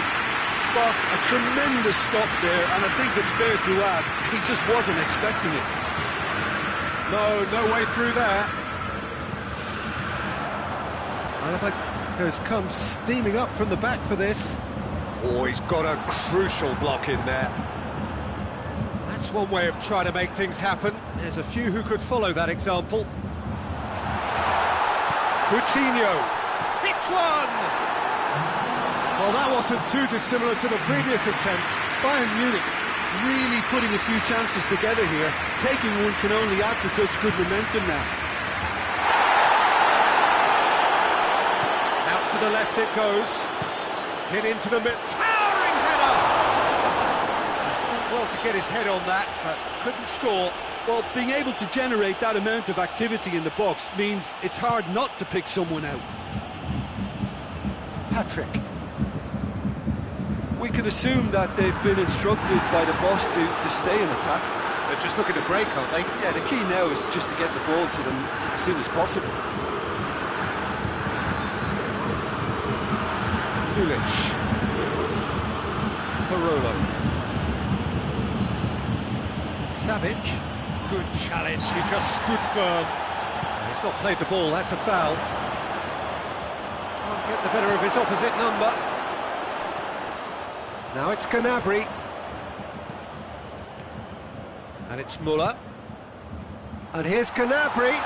spot a tremendous stop there, and I think it's fair to add, he just wasn't expecting it.
No way through there. Alaba has come steaming up from the back for this. Oh, he's got a crucial block in there. That's one way of trying to make things happen. There's a few who could follow that example. Coutinho hits one! Well, that wasn't too dissimilar to the previous attempt.
Bayern Munich really putting a few chances together here. Taking one can only add to such good momentum now.
Out to the left it goes. Hit into the mid. Towering header! He's done well to get his head on that, but couldn't score.
Well, being able to generate that amount of activity in the box means it's hard not to pick someone out.
Patrick.
We can assume that they've been instructed by the boss to stay in attack.
They're just looking to break, aren't they?
Yeah, the key now is just to get the ball to them as soon as possible.
Lulic. Barolo. Savage. Good challenge, he just stood firm. He's not played the ball, that's a foul. Can't get the better of his opposite number. Now it's Gnabry. And it's Muller. And here's Gnabry.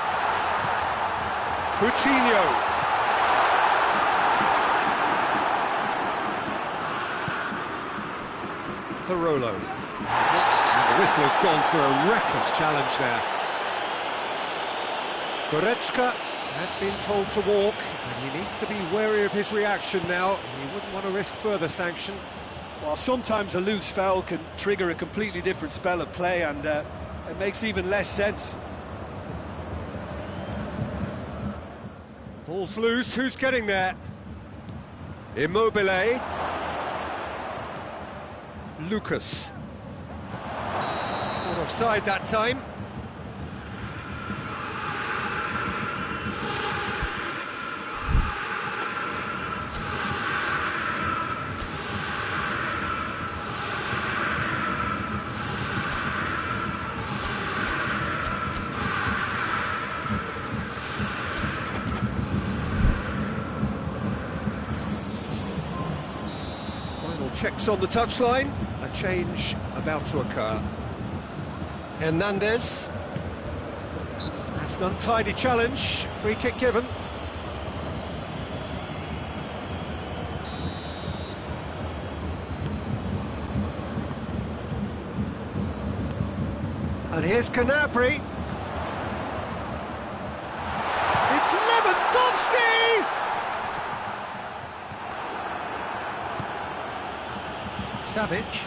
Coutinho. Barolo. And the whistle has gone for a reckless challenge there. Goretzka has been told to walk, and he needs to be wary of his reaction now. He wouldn't want to risk further sanction.
Well, sometimes a loose foul can trigger a completely different spell of play, and it makes even less sense.
Ball's loose, who's getting there? Immobile. Lucas. Sort of offside that time. Checks on the touchline, a change about to occur. Hernandez. That's an untidy challenge, free kick given. And here's Gnabry. It's Lewandowski! Savic.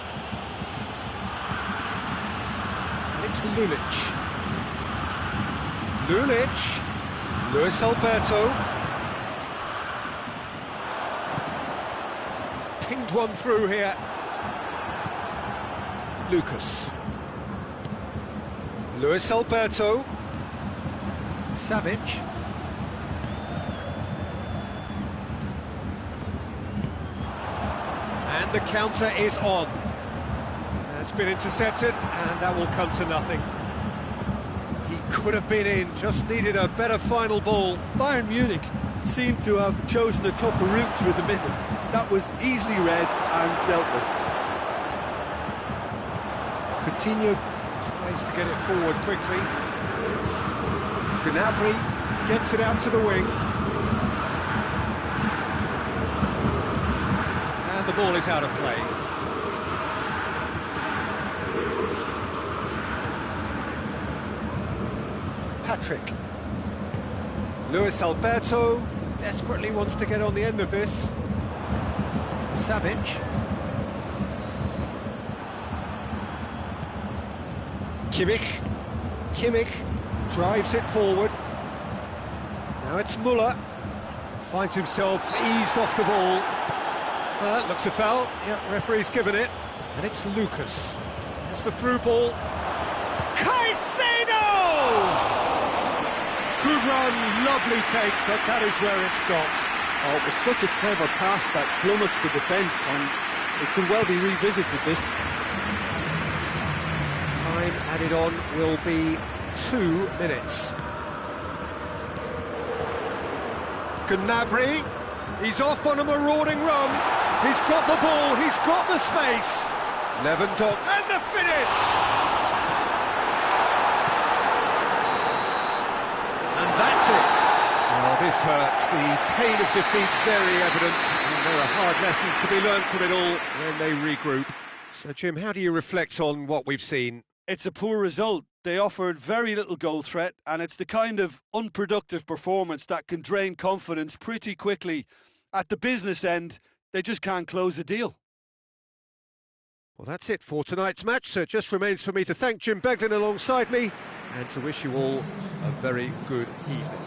And it's Lulic. Luis Alberto. He's pinged one through here. Lucas. Luis Alberto. Savic. And the counter is on. It's been intercepted, and that will come to nothing. He could have been in, just needed a better final ball.
Bayern Munich seemed to have chosen a tougher route through the middle. That was easily read and dealt with.
Coutinho tries to get it forward quickly. Gnabry gets it out to the wing. And the ball is out of play. Patrick. Luis Alberto desperately wants to get on the end of this. Savic. Kimmich drives it forward. Now it's Muller. Finds himself eased off the ball. Looks a foul. Yep, referee's given it. And it's Lucas. That's the through ball. Caicedo! Good run, lovely take, but that is where it stopped.
Oh, it was such a clever pass that plummets the defence, and it could well be revisited, this.
Time added on will be 2 minutes. Gnabry, he's off on a marauding run. He's got the ball, he's got the space. Lewandowski, and the finish! And that's it. Oh, this hurts. The pain of defeat very evident, and there are hard lessons to be learned from it all when they regroup. So, Jim, how do you reflect on what we've seen?
It's a poor result. They offered very little goal threat, and it's the kind of unproductive performance that can drain confidence pretty quickly. At the business end, they just can't close a deal.
Well, that's it for tonight's match, so it just remains for me to thank Jim Beglin alongside me and to wish you all a very good evening.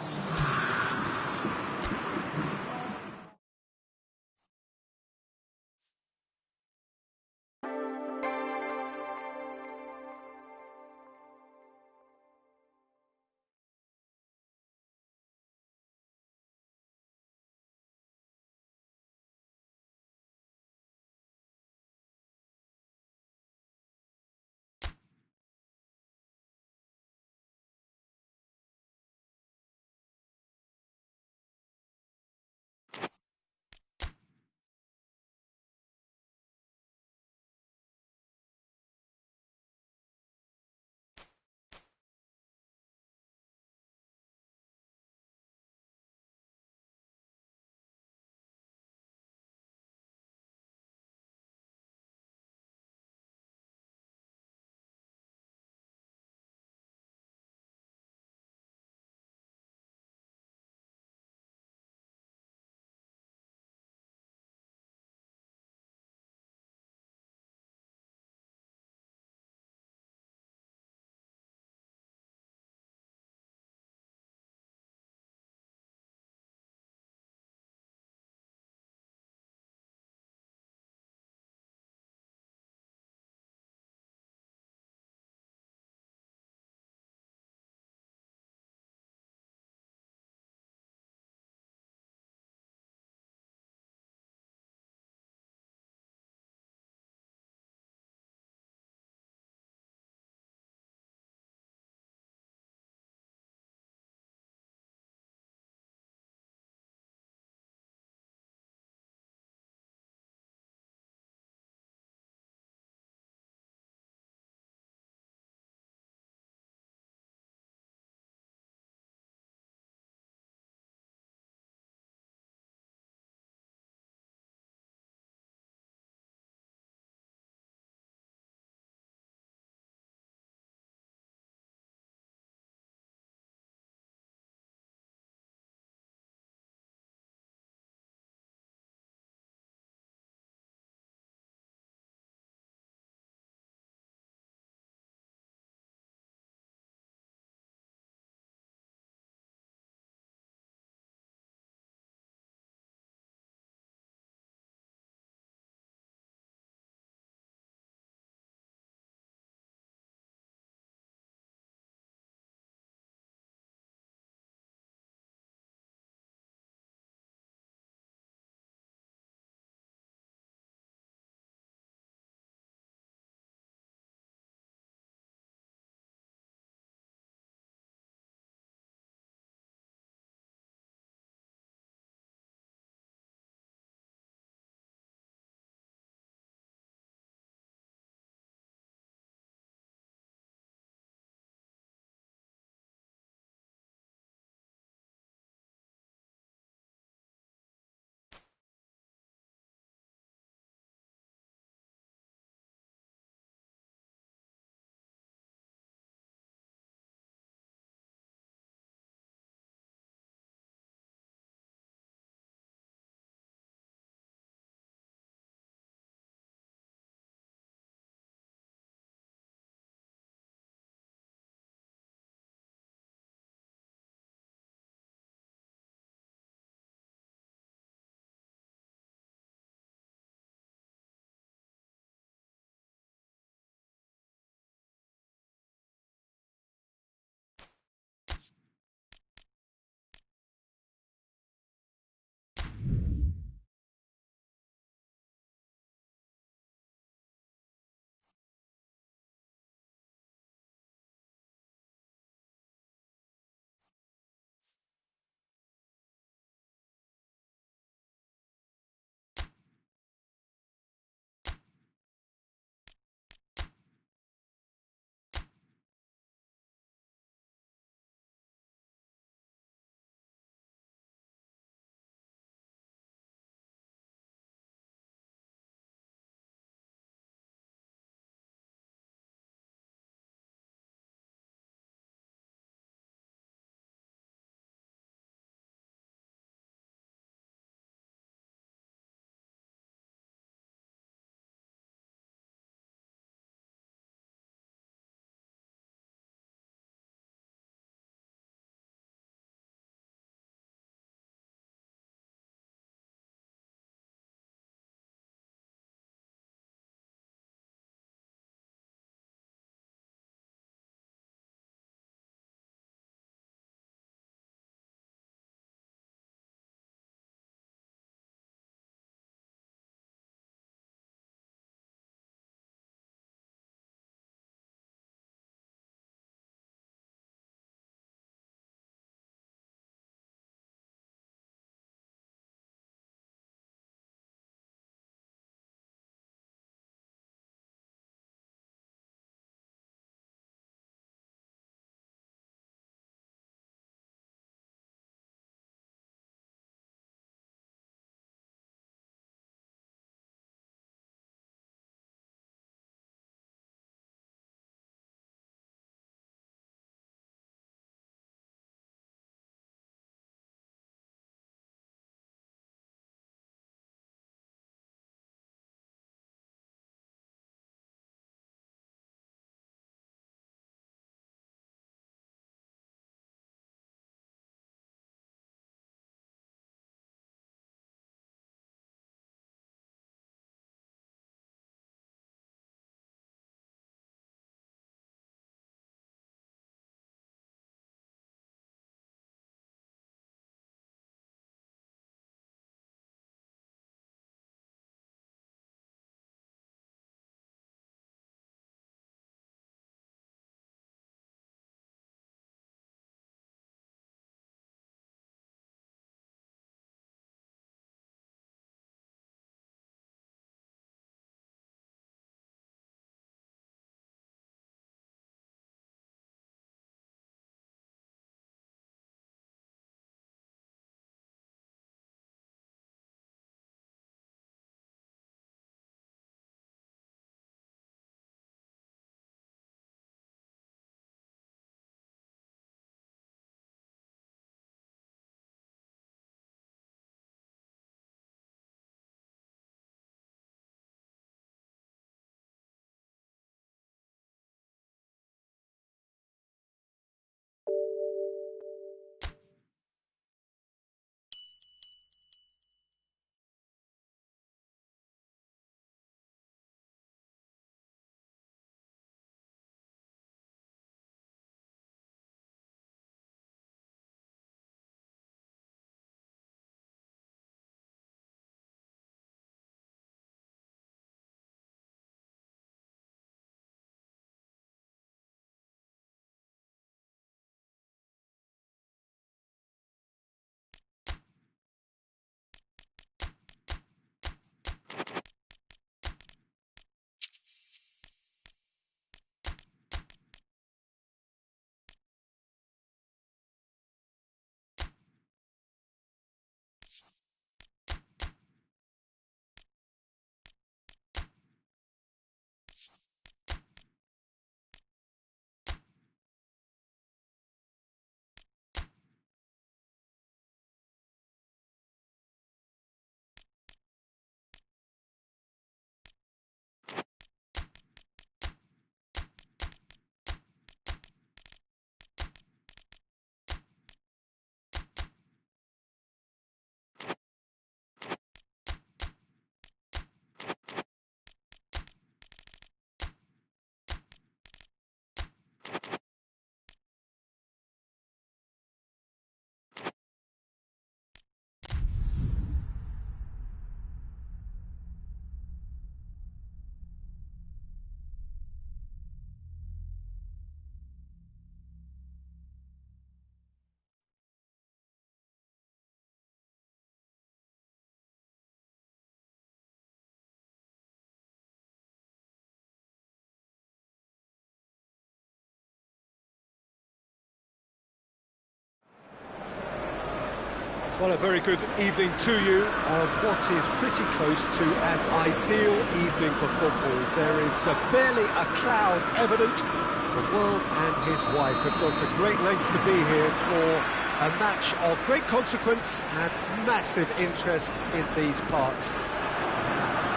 Well, a very good evening to you on what is pretty close to an ideal evening for football. There is barely a cloud evident. The world and his wife have gone to great lengths to be here for a match of great consequence and massive interest in these parts.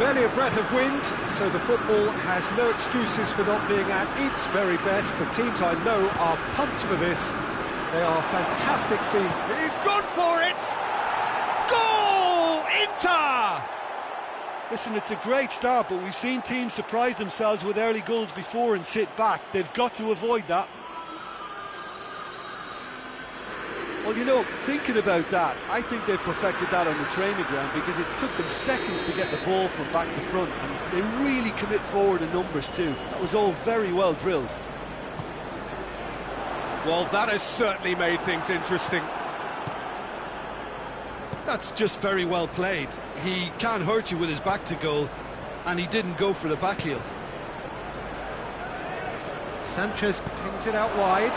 Barely a breath of wind, so the football has no excuses for not being at its very best. The teams I know are pumped for this. They are fantastic scenes. He's gone for it! Goal! Inter!
Listen, it's a great start, but we've seen teams surprise themselves with early goals before and sit back. They've got to avoid that. Well, you know, thinking about that, I think they've perfected that on the training ground because it took them seconds to get the ball from back to front, and they really commit forward in numbers too. That was all very well drilled.
Well, that has certainly made things interesting.
That's just very well played. He can't hurt you with his back to goal, and he didn't go for the back heel.
Sanchez pings it out wide.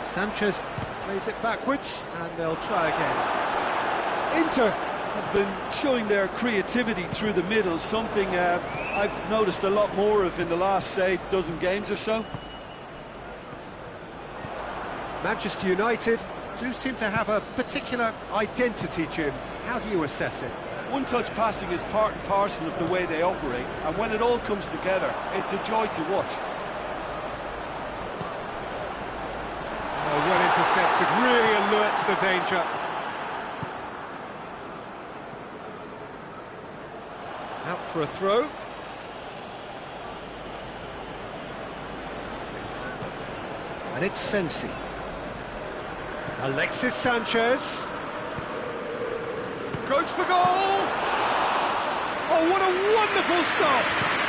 Sanchez plays it backwards, and they'll try again.
Inter have been showing their creativity through the middle, something I've noticed a lot more of in the last, say, dozen games or so.
Manchester United do seem to have a particular identity, Jim. How do you assess it?
One-touch passing is part and parcel of the way they operate, and when it all comes together, it's a joy to watch.
Oh, well intercepted, really alert to the danger. Out for a throw. And it's Sensi. Alexis Sanchez goes for goal. Oh, what a wonderful stop!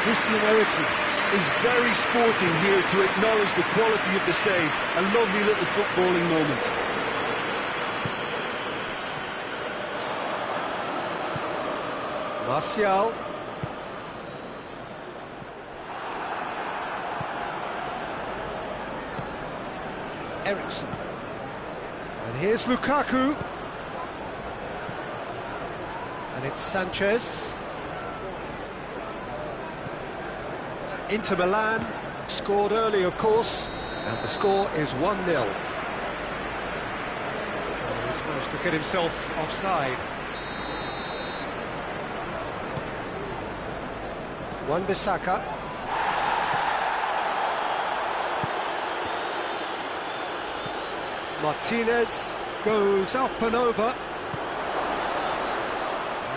Christian Eriksen is very sporting here to acknowledge the quality of the save. A lovely little footballing moment.
Martial. Eriksen. And here's Lukaku. And it's Sanchez. Inter Milan scored early, of course, and the score is 1-0. He's managed to get himself offside. Wan-Bissaka. Martinez goes up and over.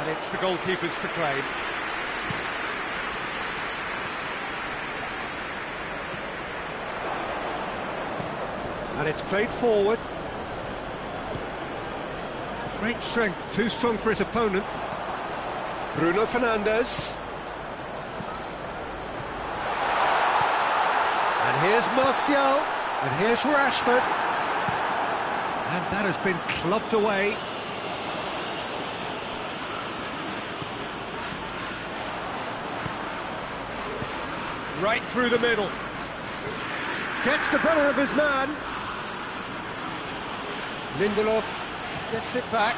And it's the goalkeepers to claim. And it's played forward. Great strength, too strong for his opponent. Bruno Fernandes. And here's Martial. And here's Rashford. And that has been clubbed away. Right through the middle. Gets the better of his man. Lindelof gets it back.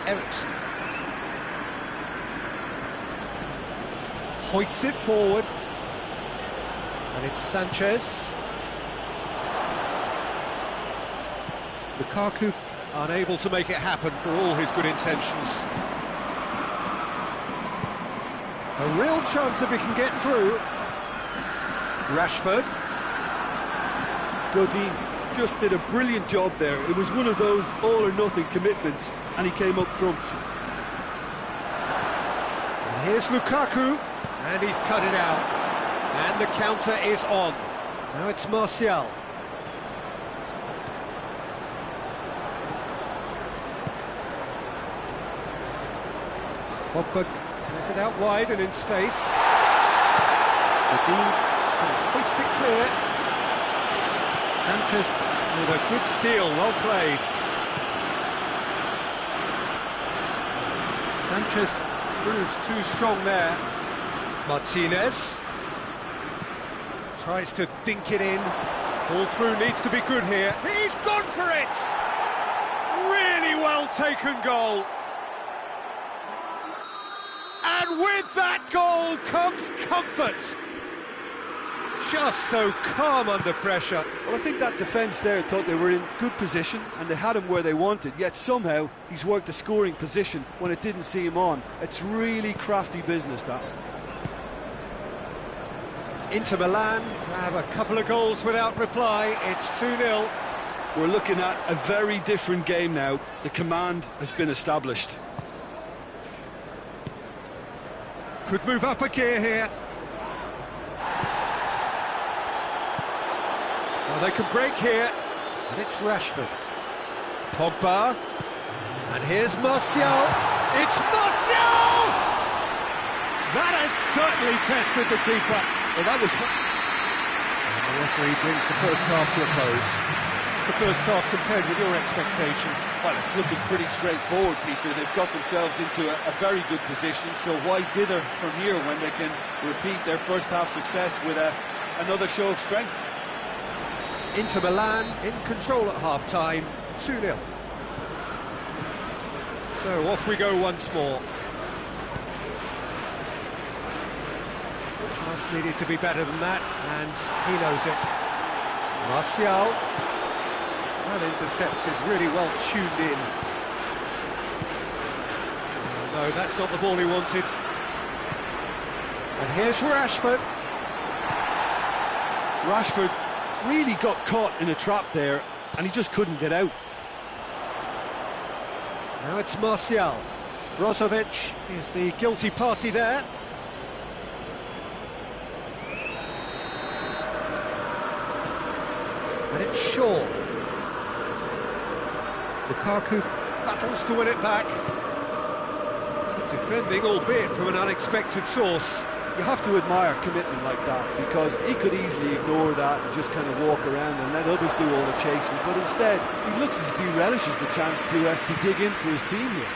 Ericsson hoists it forward, and it's Sanchez. Lukaku unable to make it happen for all his good intentions. A real chance that we can get through. Rashford.
Godin just did a brilliant job there. It was one of those all-or-nothing commitments, and he came up trumps.
And here's Lukaku, and he's cut it out. And the counter is on. Now it's Martial. Pogba has it out wide and in space. Godin can hoist it clear. Sanchez with a good steal, well played. Sanchez proves too strong there. Martinez tries to dink it in. Ball through needs to be good here. He's gone for it! Really well taken goal. And with that goal comes comfort. Just so calm under pressure.
Well, I think that defence there thought they were in good position and they had him where they wanted, yet somehow he's worked a scoring position when it didn't see him on. It's really crafty business, that.
Inter Milan grab a couple of goals without reply. It's 2-0.
We're looking at a very different game now. The command has been established.
Could move up a gear here. Well, they can break here, and it's Rashford. Pogba, and here's Martial. It's Martial! That has certainly tested the keeper.
Well, that was...
And the referee brings the first half to a close. It's the first half compared with your expectations.
Well, it's looking pretty straightforward, Peter. They've got themselves into a very good position, so why dither from here when they can repeat their first half success with another show of strength?
Inter Milan in control at half-time, 2-0. So off we go once more. Pass needed to be better than that, and he knows it. Martial, well intercepted, really well tuned in. No, that's not the ball he wanted. And here's Rashford.
Rashford really got caught in a trap there, and he just couldn't get out.
Now it's Martial. Brozovic is the guilty party there. And it's Shaw. Lukaku battles to win it back. Good defending, albeit from an unexpected source.
You have to admire commitment like that, because he could easily ignore that and just kind of walk around and let others do all the chasing, but instead he looks as if he relishes the chance to dig in for his team here.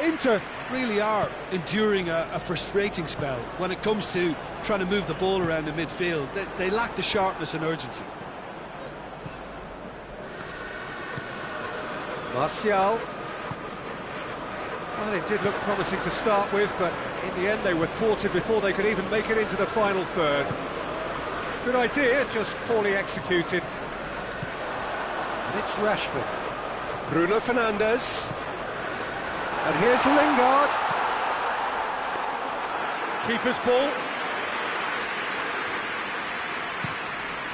Inter really are enduring a frustrating spell when it comes to trying to move the ball around the midfield. They lack the sharpness and urgency.
Martial. Well, it did look promising to start with, but in the end they were thwarted before they could even make it into the final third. Good idea, just poorly executed. And it's Rashford. Bruno Fernandes. And here's Lingard. Keeper's ball.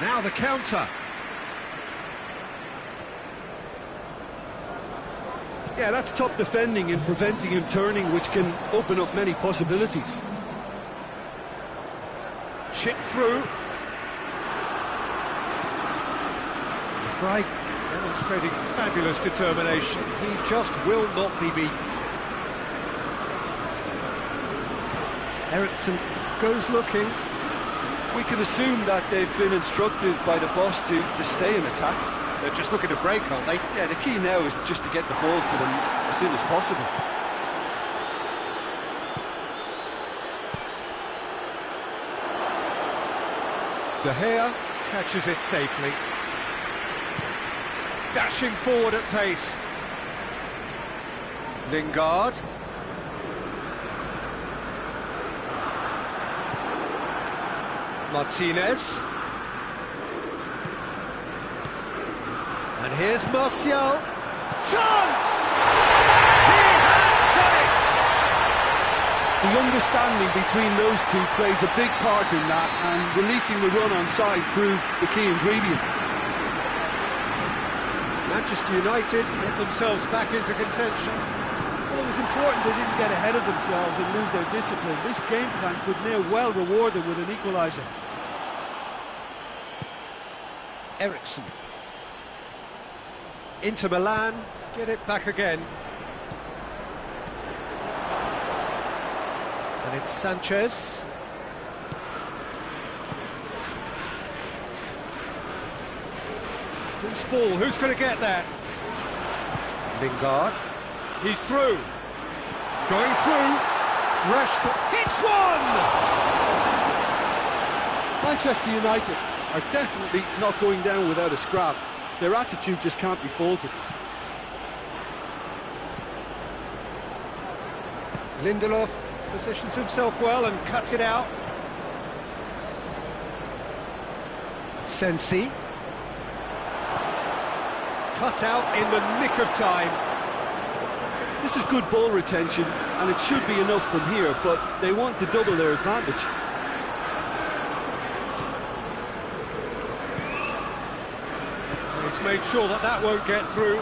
Now the counter.
Yeah, that's top defending and preventing him turning, which can open up many possibilities.
Chip through. Fry demonstrating fabulous determination. He just will not be beaten. Ericsson goes looking.
we can assume that they've been instructed by the boss to stay in attack.
They're just looking to break, aren't they?
Yeah, the key now is just to get the ball to them as soon as possible.
De Gea catches it safely. Dashing forward at pace. Lingard. Martinez. And here's Martial. Chance! He has done it!
The understanding between those two plays a big part in that, and releasing the run on side proved the key ingredient.
Manchester United get themselves back into contention.
Well, it was important they didn't get ahead of themselves and lose their discipline. This game plan could near well reward them with an equaliser.
Eriksen. Inter Milan get it back again. And it's Sanchez. Who's ball? Who's going to get there? Lingard. He's through. Going through. Rashford hits one!
Manchester United are definitely not going down without a scrap. Their attitude just can't be faulted.
Lindelof positions himself well and cuts it out. Sensi. Cut out in the nick of time.
This is good ball retention, and it should be enough from here, but they want to double their advantage.
He's made sure that that won't get through.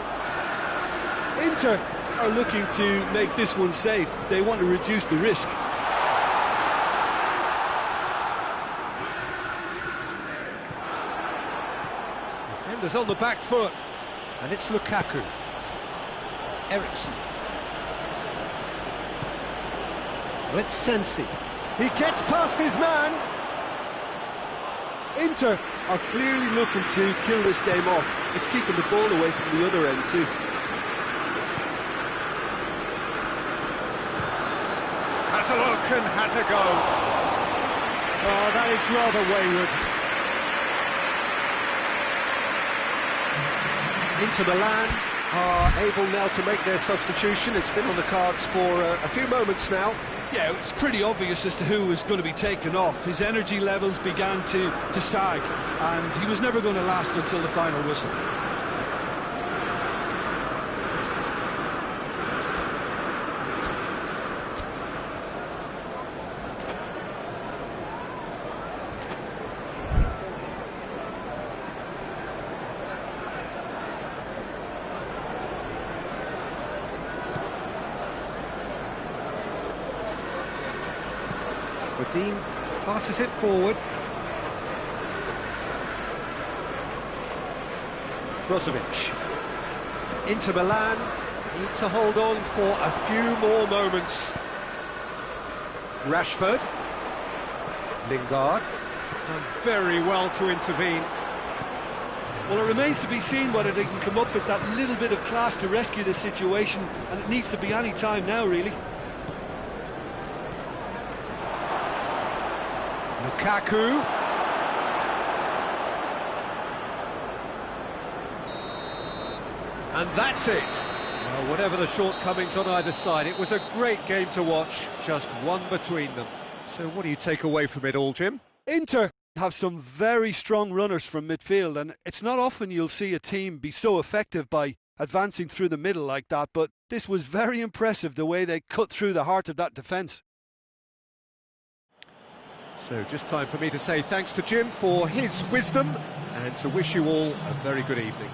Inter are looking to make this one safe. They want to reduce the risk.
Defenders on the back foot. And it's Lukaku. Eriksen. Well, it's Sensi. He gets past his man.
Inter are clearly looking to kill this game off. It's keeping the ball away from the other end too.
Has a look and has a go. Oh, that is rather wayward. Inter Milan are able now to make their substitution. It's been on the cards for a few moments now.
Yeah, it's pretty obvious as to who was going to be taken off. His energy levels began to sag, and he was never going to last until the final whistle.
Dean passes it forward. Brozovic. Inter Milan need to hold on for a few more moments. Rashford. Lingard. Done very well to intervene.
Well, it remains to be seen whether they can come up with that little bit of class to rescue the situation, and it needs to be any time now, really.
Lukaku. And that's it. Well, whatever the shortcomings on either side, it was a great game to watch, just one between them. So what do you take away from it all, Jim?
Inter have some very strong runners from midfield, and it's not often you'll see a team be so effective by advancing through the middle like that, but this was very impressive, the way they cut through the heart of that defence.
So just time for me to say thanks to Jim for his wisdom and to wish you all a very good evening.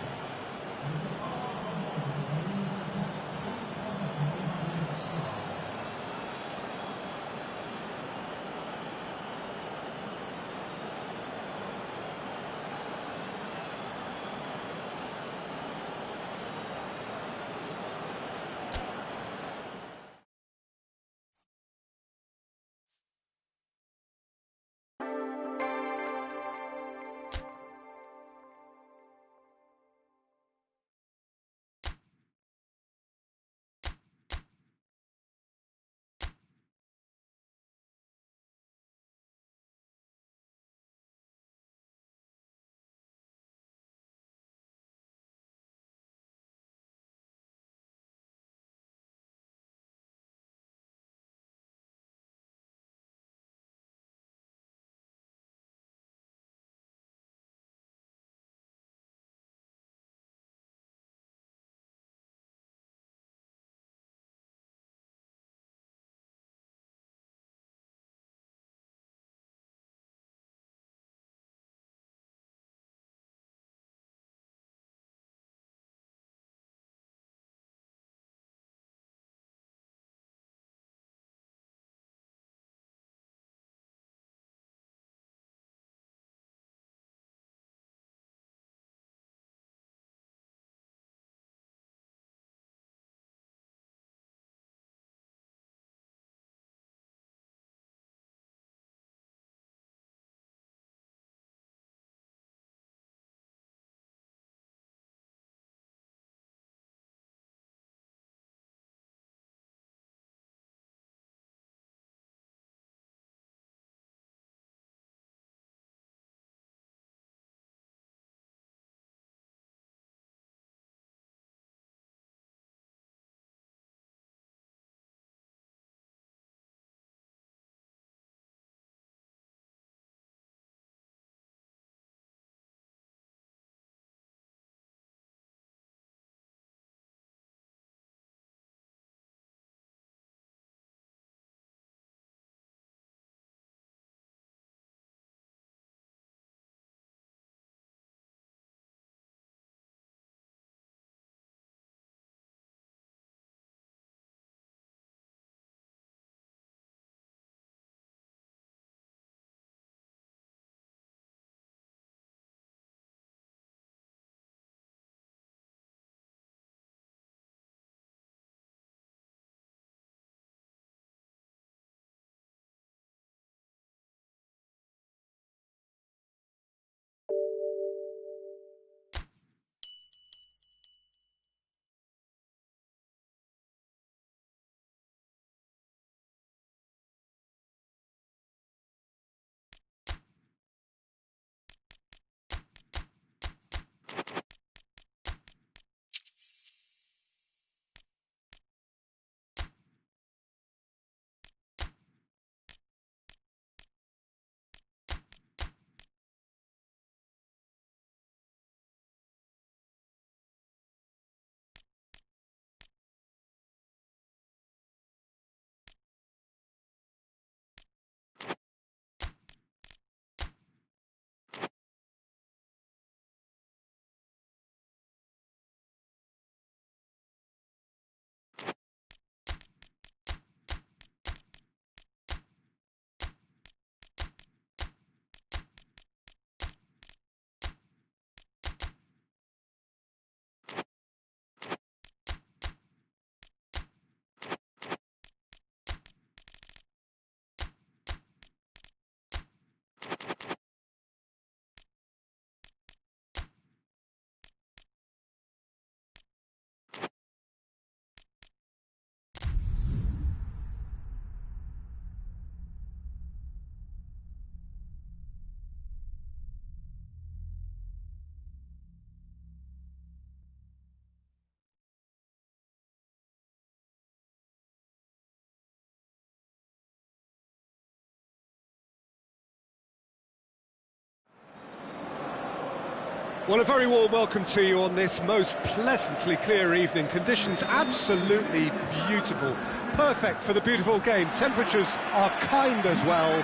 Well, a very warm welcome to you on this most pleasantly clear evening. Conditions absolutely beautiful. Perfect for the beautiful game. Temperatures are kind as well.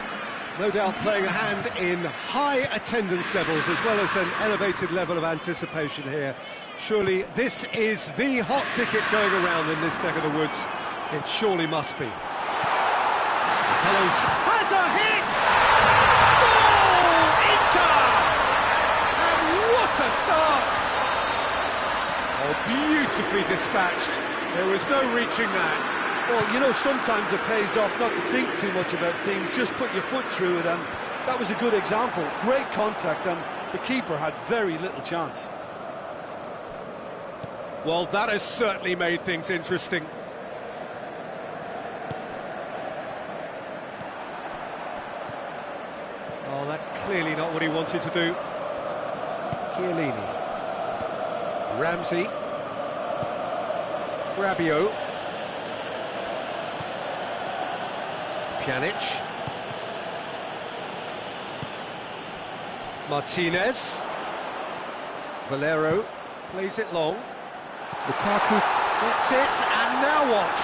No doubt playing a hand in high attendance levels as well as an elevated level of anticipation here. Surely this is the hot ticket going around in this neck of the woods. It surely must be. Colours has a hit! Goal! Inter! And what a start! Oh, beautifully dispatched. There was no reaching that.
Well, you know, sometimes it pays off not to think too much about things, just put your foot through it, and that was a good example. Great contact, and the keeper had very little chance.
Well, that has certainly made things interesting. Oh, that's clearly not what he wanted to do. Chiellini. Ramsey. Rabiot. Pjanic. Martinez. Valero plays it long. Lukaku gets it, and now what?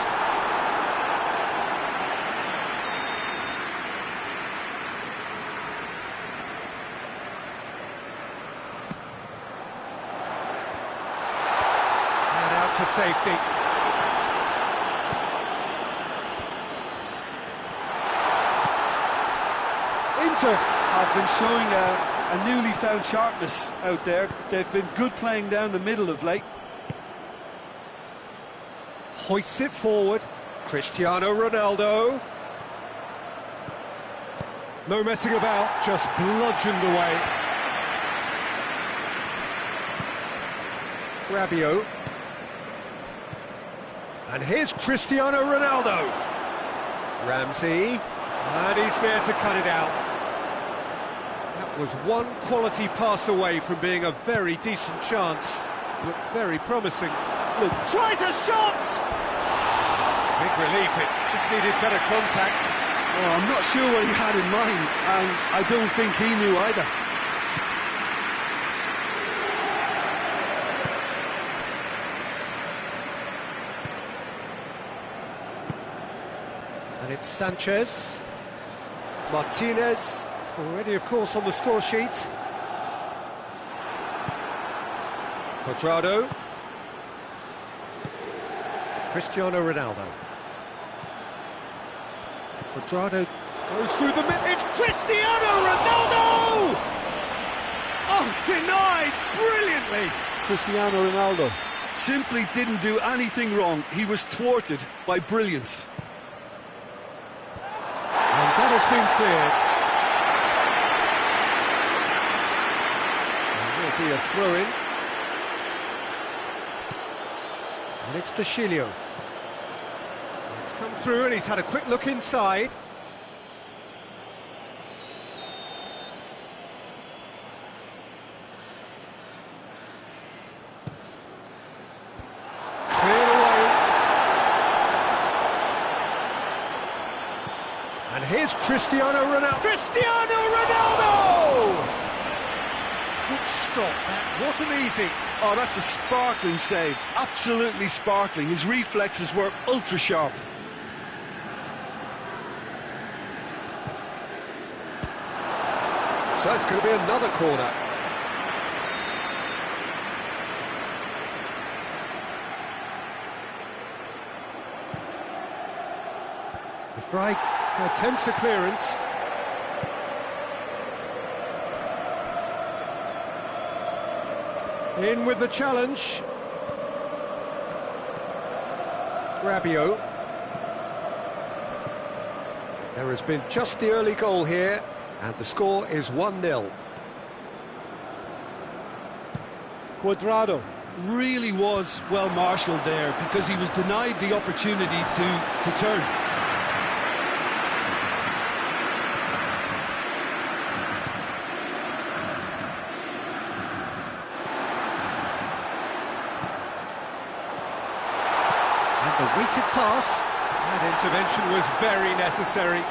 And out to safety.
Inter have been showing a newly found sharpness out there. They've been good playing down the middle of late.
Hoists it forward. Cristiano Ronaldo. No messing about, just bludgeoned away. Rabiot. And here's Cristiano Ronaldo. Ramsey. And he's there to cut it out. That was one quality pass away from being a very decent chance. Looked very promising. Look, tries a shot! Big relief, it just needed better contact.
Oh, I'm not sure what he had in mind, and I don't think he knew either.
And it's Sanchez. Martinez, already of course on the score sheet. Cuadrado. Cristiano Ronaldo. Cuadrado goes through the middle. It's Cristiano Ronaldo! Oh, denied brilliantly.
Cristiano Ronaldo simply didn't do anything wrong. He was thwarted by brilliance.
And that has been cleared. There will be a throw-in. And it's Deschilio. It's come through and he's had a quick look inside. Cleared away. And here's Cristiano Ronaldo. Cristiano Ronaldo! Good stop, that wasn't easy.
Oh, that's a sparkling save. Absolutely sparkling. His reflexes were ultra sharp.
So it's going to be another corner. De Vrij attempts a clearance. In with the challenge. Rabiot. There has been just the early goal here, and the score is 1-0.
Cuadrado really was well marshalled there because he was denied the opportunity to turn.
The weighted pass, that intervention was very necessary.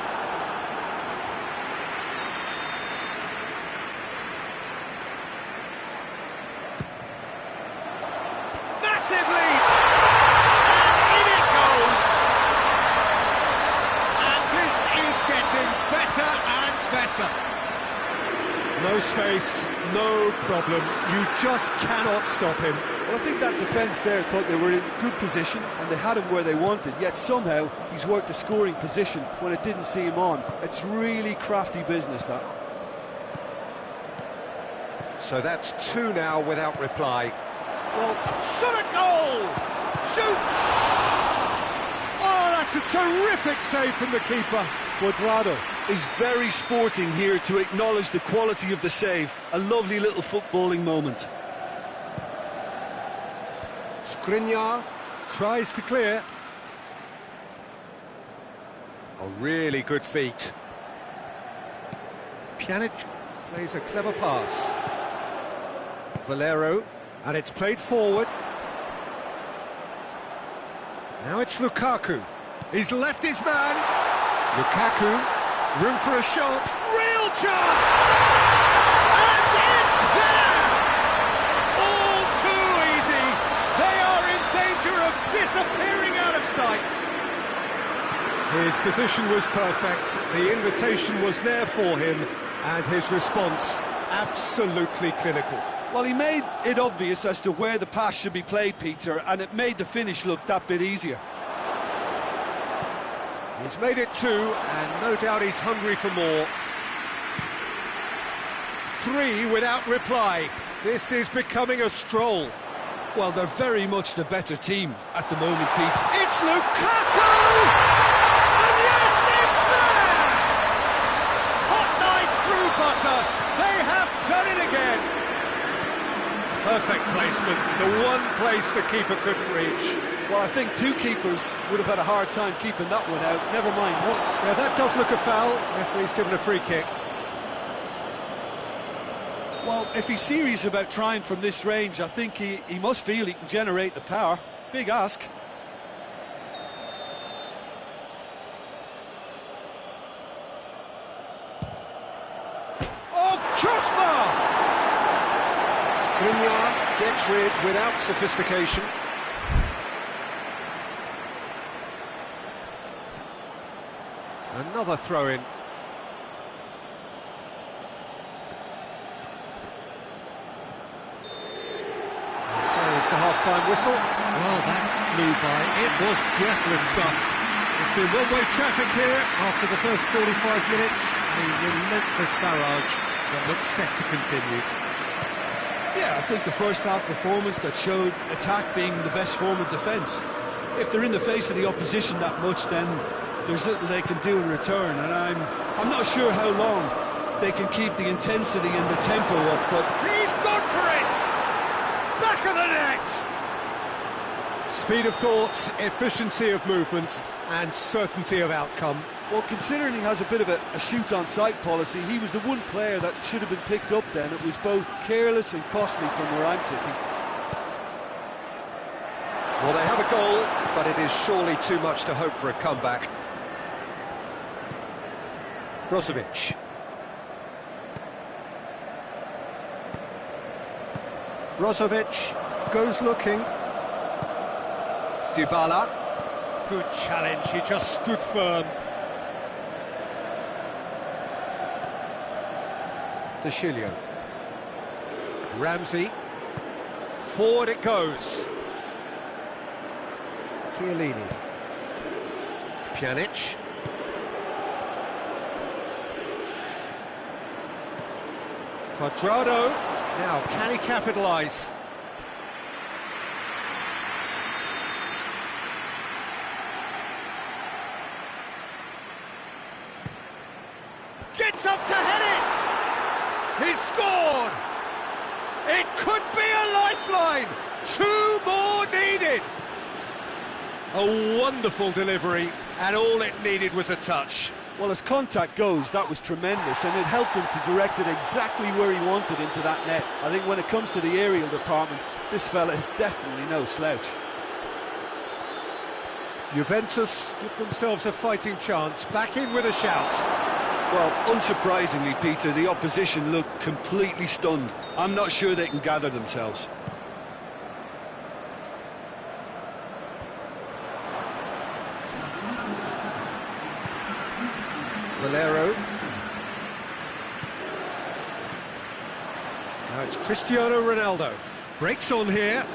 No space, no problem. You just cannot stop him.
Well, I think that defence there thought they were in good position and they had him where they wanted, yet somehow he's worked the scoring position when it didn't see him on. It's really crafty business, that.
So that's 2 now without reply.
Well, shot a goal! Shoots!
Oh, that's a terrific save from the keeper.
Cuadrado is very sporting here to acknowledge the quality of the save. A lovely little footballing moment.
Skriniar tries to clear. Oh, really good feet. Pjanic plays a clever pass. Valero, and it's played forward. Now it's Lukaku. He's left his man. Lukaku, room for a shot. Real chance! And it's there! All too easy. They are in danger of disappearing out of sight. His position was perfect. The invitation was there for him, and his response absolutely clinical.
Well, he made it obvious as to where the pass should be played, Peter, and it made the finish look that bit easier.
He's made it 2, and no doubt he's hungry for more. 3 without reply. This is becoming a stroll.
Well, they're very much the better team at the moment, Pete.
It's Lukaku! And yes, it's there! Hot knife through butter. They have done it again. Perfect placement, the one place the keeper couldn't reach.
Well, I think 2 keepers would have had a hard time keeping that one out, never mind one.
Yeah, that does look a foul. Referee's given a free kick.
Well, if he's serious about trying from this range, I think he must feel he can generate the power. Big ask.
Oh, crossbar! Skriniar gets rid without sophistication. Another throw-in. There's the half-time whistle. Well, that flew by. It was breathless stuff. It's been one-way traffic here after the first 45 minutes. A relentless barrage that looks set to continue.
Yeah, I think the first half performance that showed attack being the best form of defence. If they're in the face of the opposition that much, then there's little they can do in return, and I'm not sure how long they can keep the intensity and the tempo up, but
he's gone for it! Back of the net! Speed of thought, efficiency of movement, and certainty of outcome.
Well, considering he has a bit of a shoot-on-sight policy, he was the one player that should have been picked up then. It was both careless and costly from where I'm sitting.
Well, they have a goal, but it is surely too much to hope for a comeback. Brozovic. Brozovic goes looking. Dybala. Good challenge, he just stood firm. De Chilio. Ramsey. Forward it goes. Chiellini. Pjanic. Cuadrado. Now, can he capitalise? Gets up to head it! He's scored! It could be a lifeline! 2 more needed! A wonderful delivery, and all it needed was a touch.
Well, as contact goes, that was tremendous, and it helped him to direct it exactly where he wanted into that net. I think when it comes to the aerial department, this fella is definitely no slouch.
Juventus give themselves a fighting chance, back in with a shout.
Well, unsurprisingly, Peter, the opposition look completely stunned. I'm not sure they can gather themselves.
Valero. it's Cristiano Ronaldo. Breaks on here.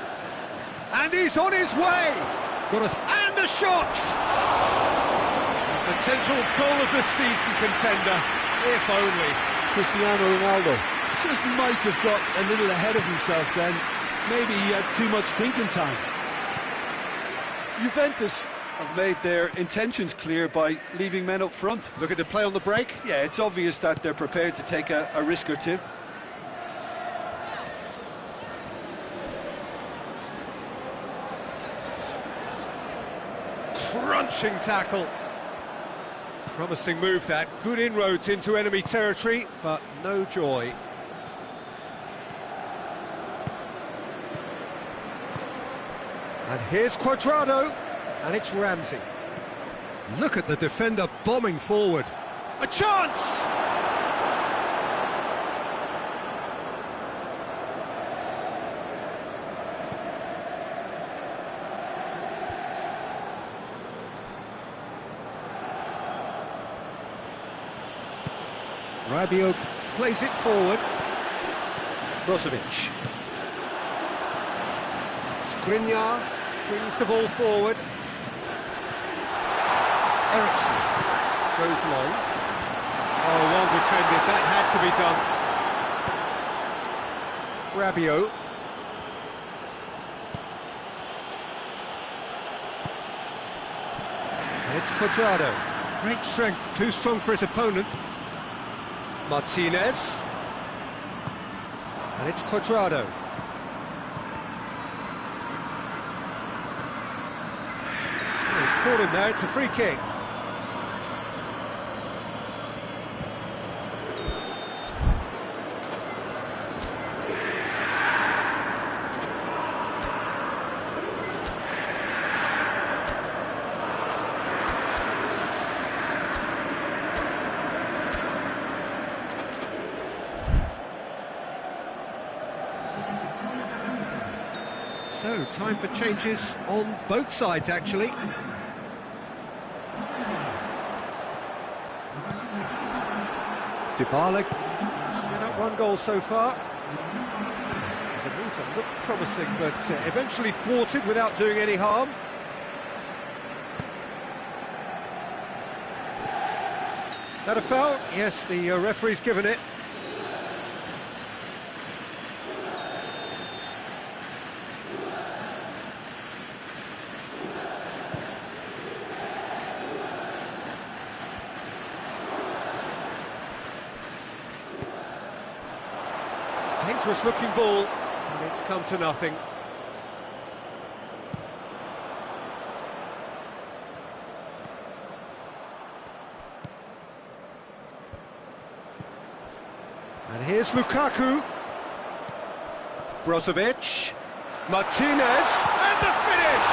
And he's on his way! And a shot! Potential goal of the season contender, if only.
Cristiano Ronaldo just might have got a little ahead of himself then. Maybe he had too much thinking time. Juventus have made their intentions clear by leaving men up front.
Looking to play on the break?
Yeah, it's obvious that they're prepared to take a risk or two.
Crunching tackle. Promising move that. Good inroads into enemy territory, but no joy. And here's Cuadrado, and it's Ramsey. Look at the defender bombing forward. A chance! Rabiot plays it forward. Brozovic. Skriniar brings the ball forward. Ericsson goes long. Oh, well defended. That had to be done. Rabiot. And it's Cuadrado. Great strength, too strong for his opponent. Martinez. And it's Cuadrado. He's caught him there, it's a free kick. So, time for changes on both sides, actually. Dybala set up one goal so far. There's a move that looked promising, but eventually thwarted without doing any harm. That a foul? Yes, the referee's given it. Dangerous looking ball, and it's come to nothing. And here's Lukaku. Brozovic. Martinez. And the finish!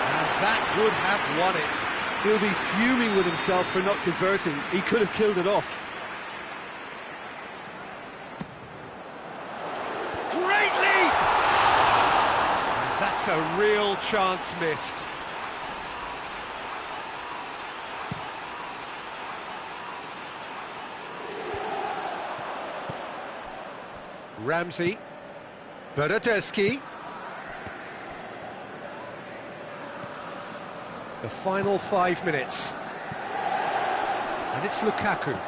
And that would have won it.
He'll be fuming with himself for not converting. He could have killed it off.
Great leap! And that's a real chance missed. Ramsey. Bernardeschi. The final 5 minutes. And it's Lukaku.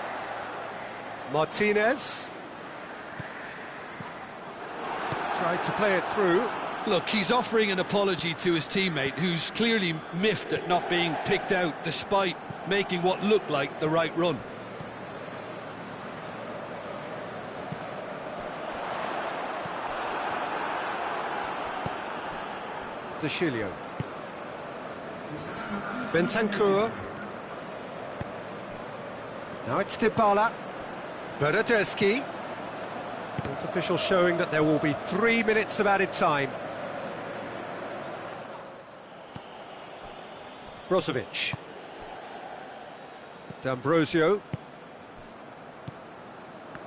Martinez. Tried to play it through.
Look, he's offering an apology to his teammate, who's clearly miffed at not being picked out despite making what looked like the right run.
De Chilio. Bentancur. Now it's Dybala. Bernardeschi. Fourth official showing that there will be 3 minutes of added time. Brozovic. D'Ambrosio.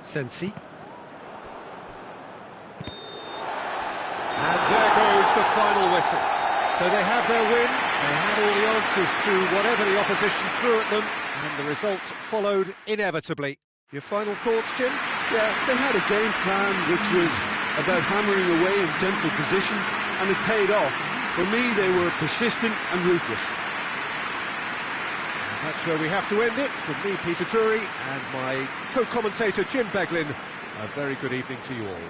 Sensi. And there goes the final whistle. So they have their win, they had all the answers to whatever the opposition threw at them, and the results followed inevitably. Your final thoughts, Jim?
Yeah, they had a game plan which was about hammering away in central positions, and it paid off. For me, they were persistent and ruthless.
And that's where we have to end it. From me, Peter Drury, and my co-commentator, Jim Beglin, a very good evening to you all.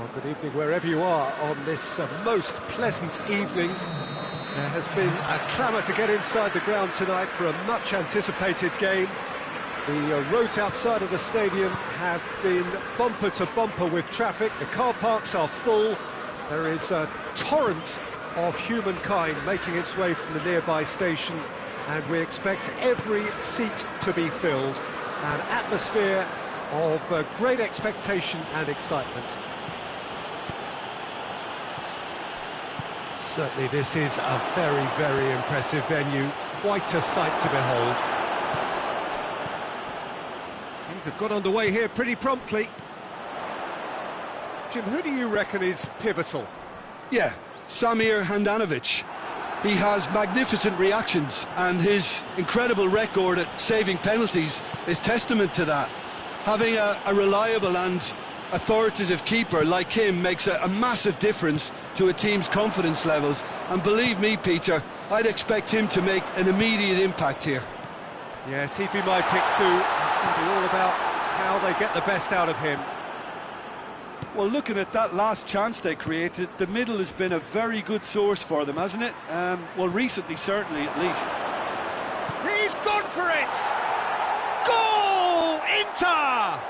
Well, good evening wherever you are on this most pleasant evening. There has been a clamour to get inside the ground tonight for a much anticipated game. The roads outside of the stadium have been bumper to bumper with traffic. The car parks are full. There is a torrent of humankind making its way from the nearby station, and we expect every seat to be filled. An atmosphere of great expectation and excitement. Certainly this is a very, very impressive venue. Quite a sight to behold. Things have got underway here pretty promptly. Jim, who do you reckon is pivotal?
Yeah, Samir Handanovic. He has magnificent reactions, and his incredible record at saving penalties is testament to that. Having a reliable and authoritative keeper like him makes a massive difference to a team's confidence levels, and believe me, Peter, I'd expect him to make an immediate impact here.
Yes, he'd be my pick too. It's going to be all about how they get the best out of him.
Well, looking at that last chance they created, the middle has been a very good source for them, hasn't it? Well, recently, certainly, at least.
He's gone for it! Goal! Inter!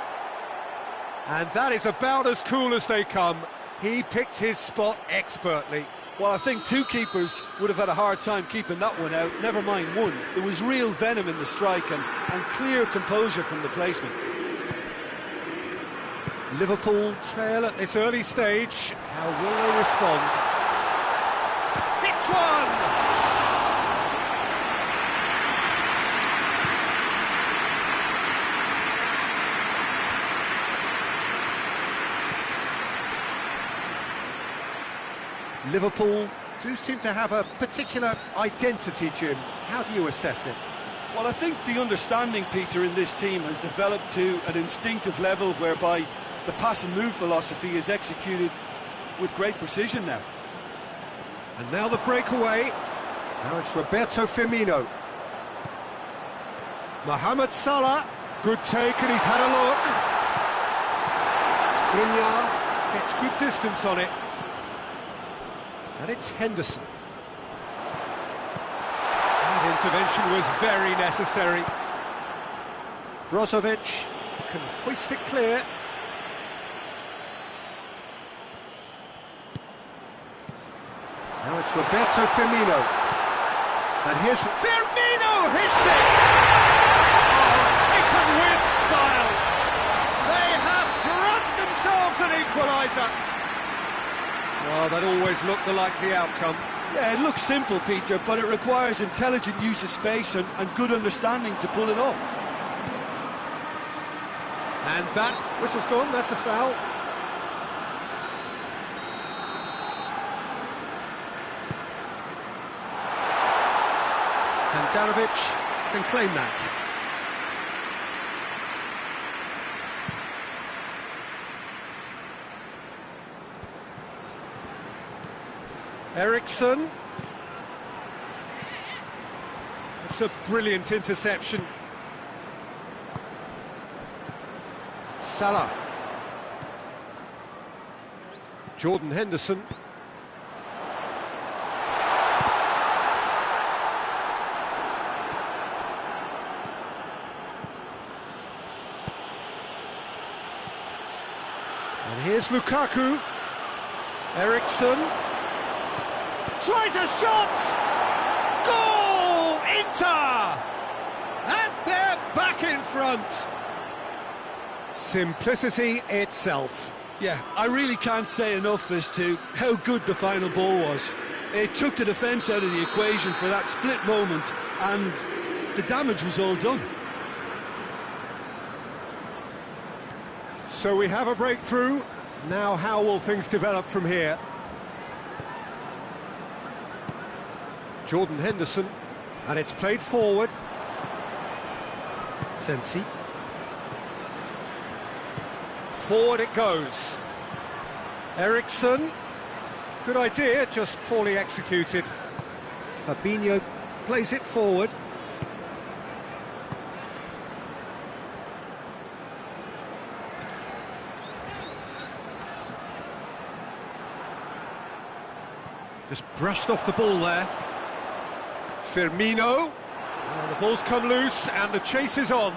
And that is about as cool as they come. He picked his spot expertly.
Well, I think two keepers would have had a hard time keeping that one out, never mind one. There was real venom in the strike and clear composure from the placement.
Liverpool trail at this early stage. How will they respond? Hits one! Liverpool do seem to have a particular identity, Jim. How do you assess it?
Well, I think the understanding, Peter, in this team has developed to an instinctive level whereby the pass and move philosophy is executed with great precision now.
And now the breakaway. Now it's Roberto Firmino. Mohamed Salah. Good take, and he's had a look. Skriniar gets good distance on it. And it's Henderson. That intervention was very necessary. Brozovic can hoist it clear. Now it's Roberto Firmino. And here's Firmino hits it! Oh, taken with style. They have grabbed themselves an equaliser. Well, that always looked the likely outcome.
Yeah, it looks simple, Peter, but it requires intelligent use of space and good understanding to pull it off.
And that whistle's gone, that's a foul. Handanovic can claim that. Eriksson. It's a brilliant interception. Salah. Jordan Henderson. And here's Lukaku. Eriksson. Tries a shot! Goal! Inter! And they're back in front. Simplicity itself.
Yeah, I really can't say enough as to how good the final ball was. It took the defence out of the equation for that split moment, and the damage was all done.
So we have a breakthrough. Now how will things develop from here? Jordan Henderson, and it's played forward. Sensi. Forward it goes. Eriksson. Good idea, just poorly executed. Fabinho plays it forward. Just brushed off the ball there. Firmino. The ball's come loose and the chase is on.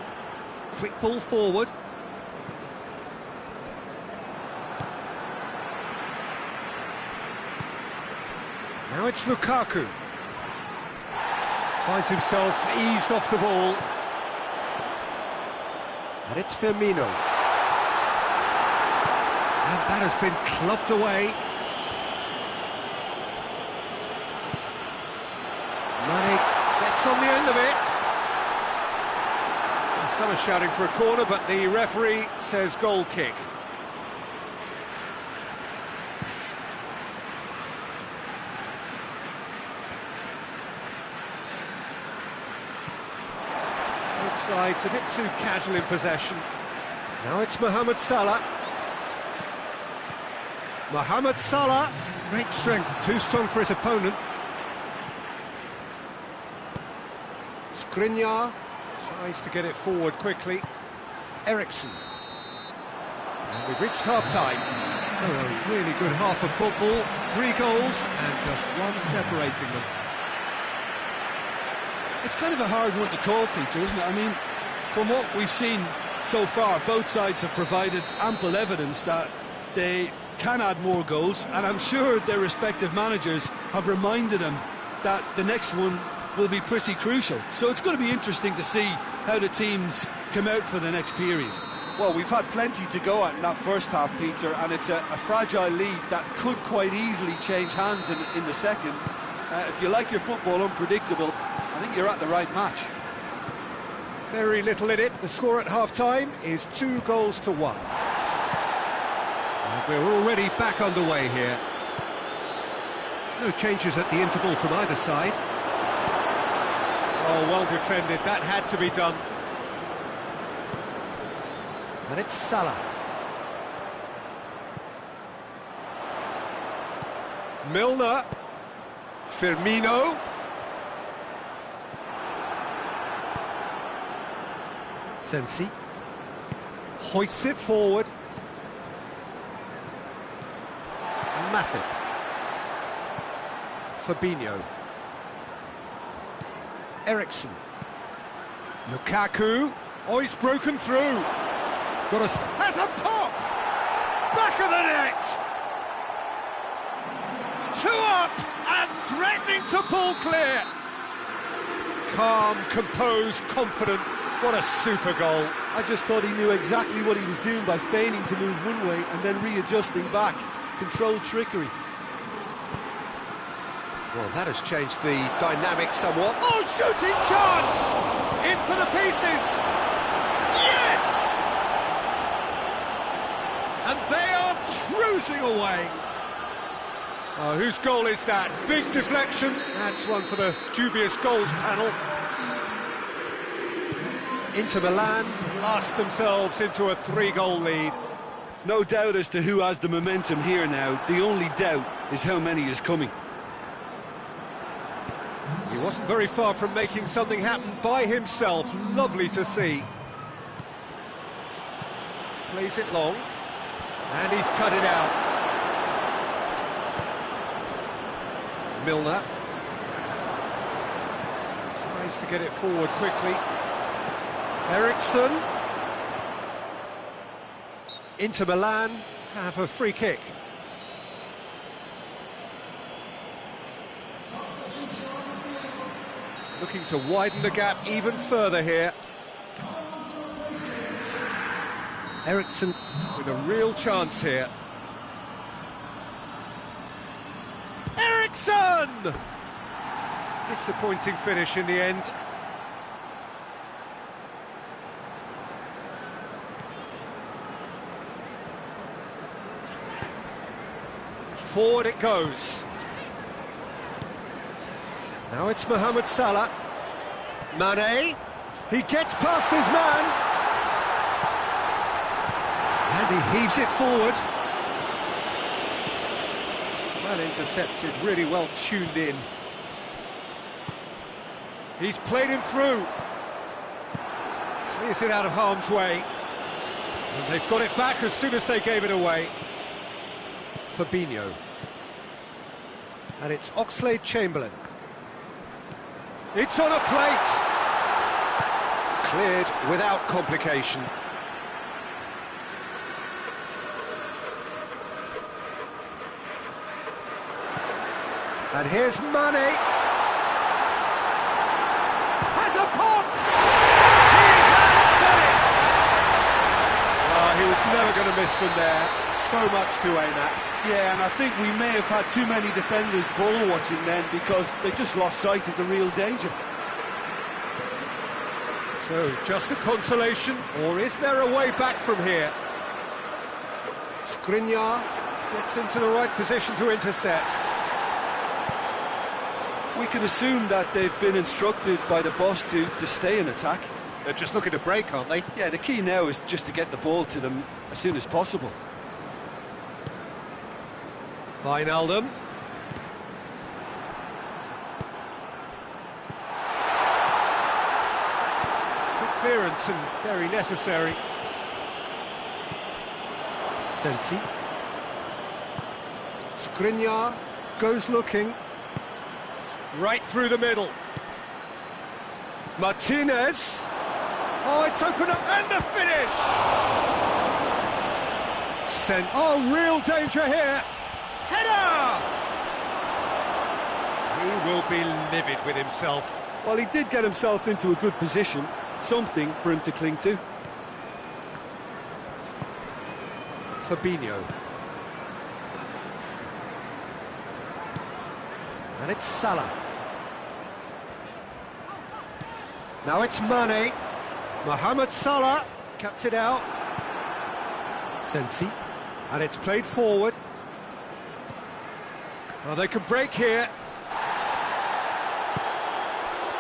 Quick ball forward. Now it's Lukaku. Finds himself eased off the ball. And it's Firmino. And that has been clubbed away. Mane gets on the end of it. And some are shouting for a corner, but the referee says goal kick. Both sides a bit too casual in possession. Now it's Mohamed Salah. Mohamed Salah, great strength, too strong for his opponent. Skriniar tries to get it forward quickly. Eriksen. And we've reached half-time. So a really good half of football. 3 goals and just one separating them.
It's kind of a hard one to call, Peter, isn't it? I mean, from what we've seen so far, both sides have provided ample evidence that they can add more goals, and I'm sure their respective managers have reminded them that the next one will be pretty crucial. So it's going to be interesting to see how the teams come out for the next period.
Well, we've had plenty to go at in that first half, Peter, and it's a fragile lead that could quite easily change hands in the second. If you like your football unpredictable, I think you're at the right match.
Very little in it. The score at half-time is 2 goals to 1. And we're already back underway here. No changes at the interval from either side. Oh, well defended. That had to be done. And it's Salah. Milner. Firmino. Sensi. Hoists it forward. Matip. Fabinho. Eriksen. Lukaku. Oh, he's broken through. Has a pop! Back of the net! 2 up and threatening to pull clear. Calm, composed, confident. What a super goal.
I just thought he knew exactly what he was doing by feigning to move one way and then readjusting back. Controlled trickery.
Well, that has changed the dynamic somewhat. Oh, shooting chance! In for the pieces! Yes! And they are cruising away. Oh, whose goal is that? Big deflection. That's one for the dubious goals panel. Inter Milan blast themselves into a 3-goal lead.
No doubt as to who has the momentum here now. The only doubt is how many is coming.
He wasn't very far from making something happen by himself. Lovely to see. Plays it long. And he's cut it out. Milner. Tries to get it forward quickly. Eriksen. Inter Milan have a free kick. Looking to widen the gap even further here. Eriksen with a real chance here. Eriksen! Disappointing finish in the end. Forward it goes. Now it's Mohamed Salah. Mane. He gets past his man. And he heaves it forward. Well intercepted, really well tuned in. He's played him through. Clears it out of harm's way. And they've got it back as soon as they gave it away. Fabinho. And it's Oxlade-Chamberlain. It's on a plate! Cleared without complication. And here's Mane. Has a pop! He has done it! He was never going to miss from there. So much to aim at.
Yeah, and I think we may have had too many defenders ball watching then because they just lost sight of the real danger.
So, just a consolation, or is there a way back from here? Skriniar gets into the right position to intercept.
We can assume that they've been instructed by the boss to stay in attack.
They're just looking to break, aren't they?
Yeah, the key now is just to get the ball to them as soon as possible.
Wijnaldum. Good clearance and very necessary. Sensi. Skriniar goes looking. Right through the middle. Martinez. Oh, it's open up, and the finish! Oh, real danger here. Header! He will be livid with himself.
Well, he did get himself into a good position, something for him to cling to.
Fabinho. And it's Salah. Now it's Mane. Mohamed Salah cuts it out. Sensi. And it's played forward. Well, they can break here.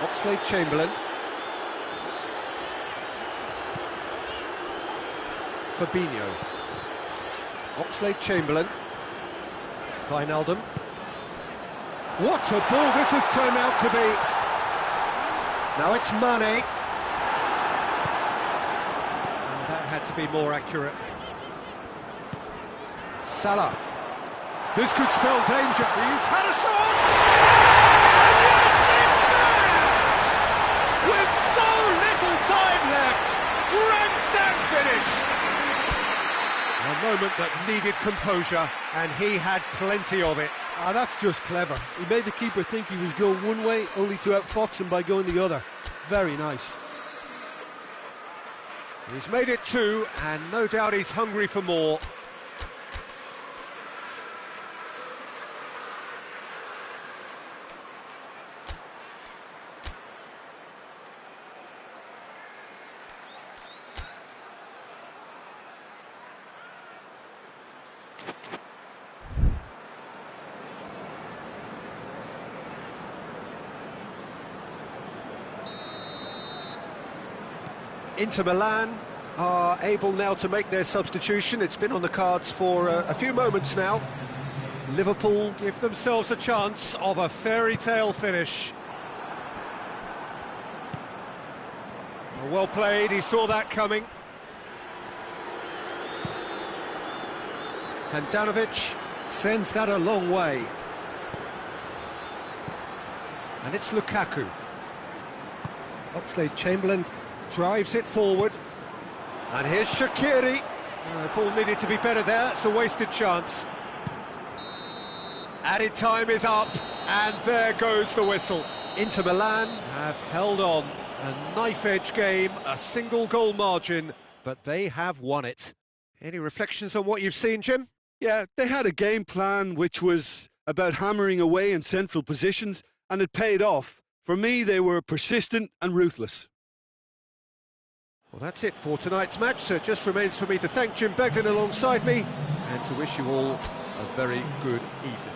Oxlade-Chamberlain. Fabinho. Oxlade-Chamberlain. Wijnaldum. What a ball this has turned out to be. Now it's Mane. And that had to be more accurate. Salah. This could spell danger. He's had a shot! And yes, it's there! With so little time left, grandstand finish! A moment that needed composure, and he had plenty of it.
Ah, that's just clever. He made the keeper think he was going one way, only to outfox him by going the other. Very nice.
He's made it two, and no doubt he's hungry for more. Inter Milan are able now to make their substitution. It's been on the cards for a few moments now. Liverpool give themselves a chance of a fairy tale finish. Well played, he saw that coming. Handanovic sends that a long way. And it's Lukaku. Oxlade-Chamberlain drives it forward. And here's Shaqiri. Ball needed to be better there, it's a wasted chance. Added time is up, and there goes the whistle. Inter Milan have held on. A knife-edge game, a single goal margin, but they have won it. Any reflections on what you've seen, Jim?
Yeah, they had a game plan which was about hammering away in central positions, and it paid off. For me, they were persistent and ruthless.
Well, that's it for tonight's match, so it just remains for me to thank Jim Begden alongside me and to wish you all a very good evening.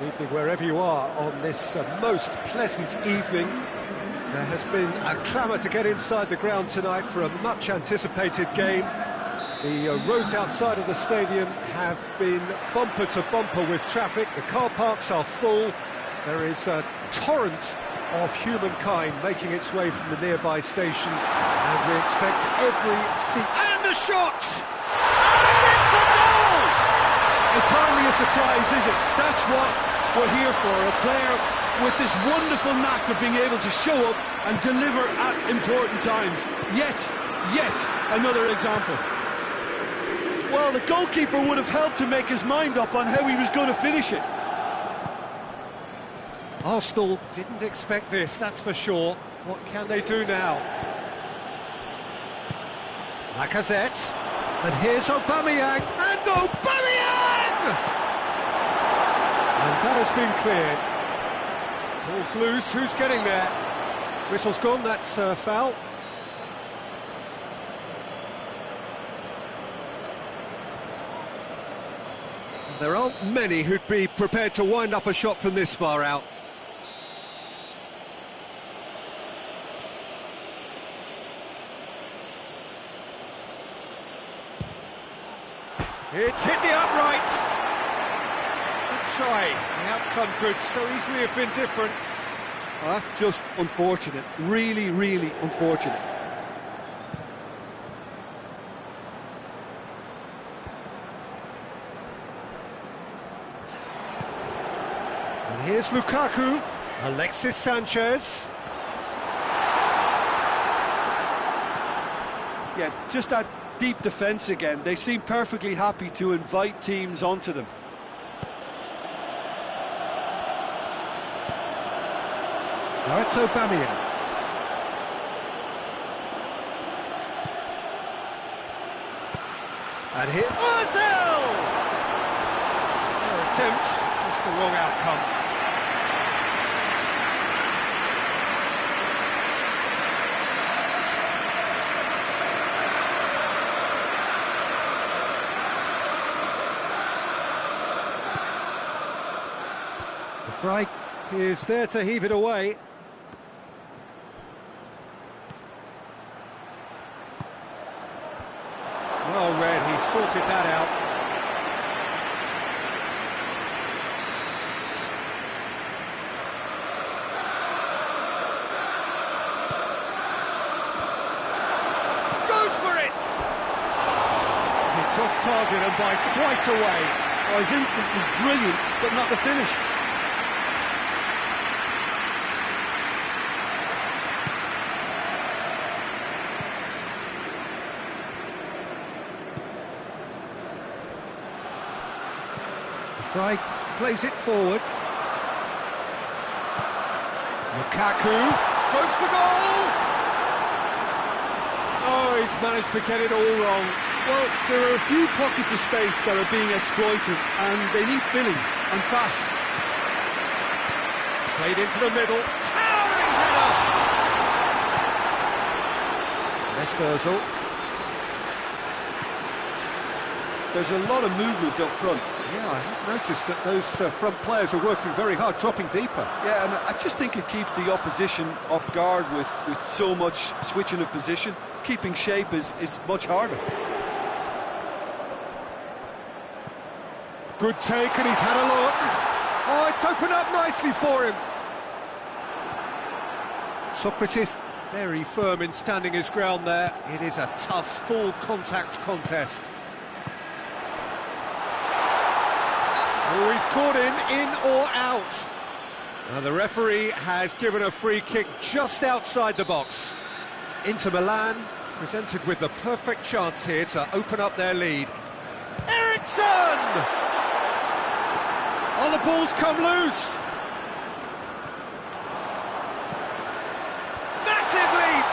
Good evening wherever you are on this most pleasant evening. There has been a clamour to get inside the ground tonight for a much-anticipated game. The roads outside of the stadium have been bumper to bumper with traffic. The car parks are full. There is a torrent of humankind making its way from the nearby station, and we expect every seat. And the shot! And it's a goal!
It's hardly a surprise, is it? That's what we're here for, a player with this wonderful knack of being able to show up and deliver at important times. Yet another example. Well, the goalkeeper would have helped to make his mind up on how he was going to finish it.
Arsenal didn't expect this, that's for sure. What can they do now? Lacazette, and here's Aubameyang, and Aubameyang! And that has been cleared. Ball's loose, who's getting there? Whistle's gone, that's foul. And there aren't many who'd be prepared to wind up a shot from this far out. It's hit the upright. Good try. The outcome could so easily have been different.
Well, that's just unfortunate. Really, really unfortunate.
And here's Lukaku. Alexis Sanchez.
Yeah, just that deep defence again. They seem perfectly happy to invite teams onto them.
Now it's Aubameyang. And here, Ozil! Their attempt, just the wrong outcome. The Fry is there to heave it away. Well read, he sorted that out. Goes for it! It's off target and by quite a way.
Oh, his instinct was brilliant, but not the finish.
Fry plays it forward. Lukaku goes for goal! Oh, he's managed to get it all wrong.
Well, there are a few pockets of space that are being exploited, and they need filling, and fast.
Played into the middle. Towering header! There's Ozil.
There's a lot of movement up front.
Yeah, I have noticed that those front players are working very hard, dropping deeper.
Yeah, and I just think it keeps the opposition off guard with so much switching of position. Keeping shape is much harder.
Good take, and he's had a look. Oh, it's opened up nicely for him. Socrates, very firm in standing his ground there. It is a tough, full-contact contest. Oh, he's caught him, in or out. Now, the referee has given a free kick just outside the box. Inter Milan presented with the perfect chance here to open up their lead. Eriksson! Oh, the ball's come loose. Massive leap!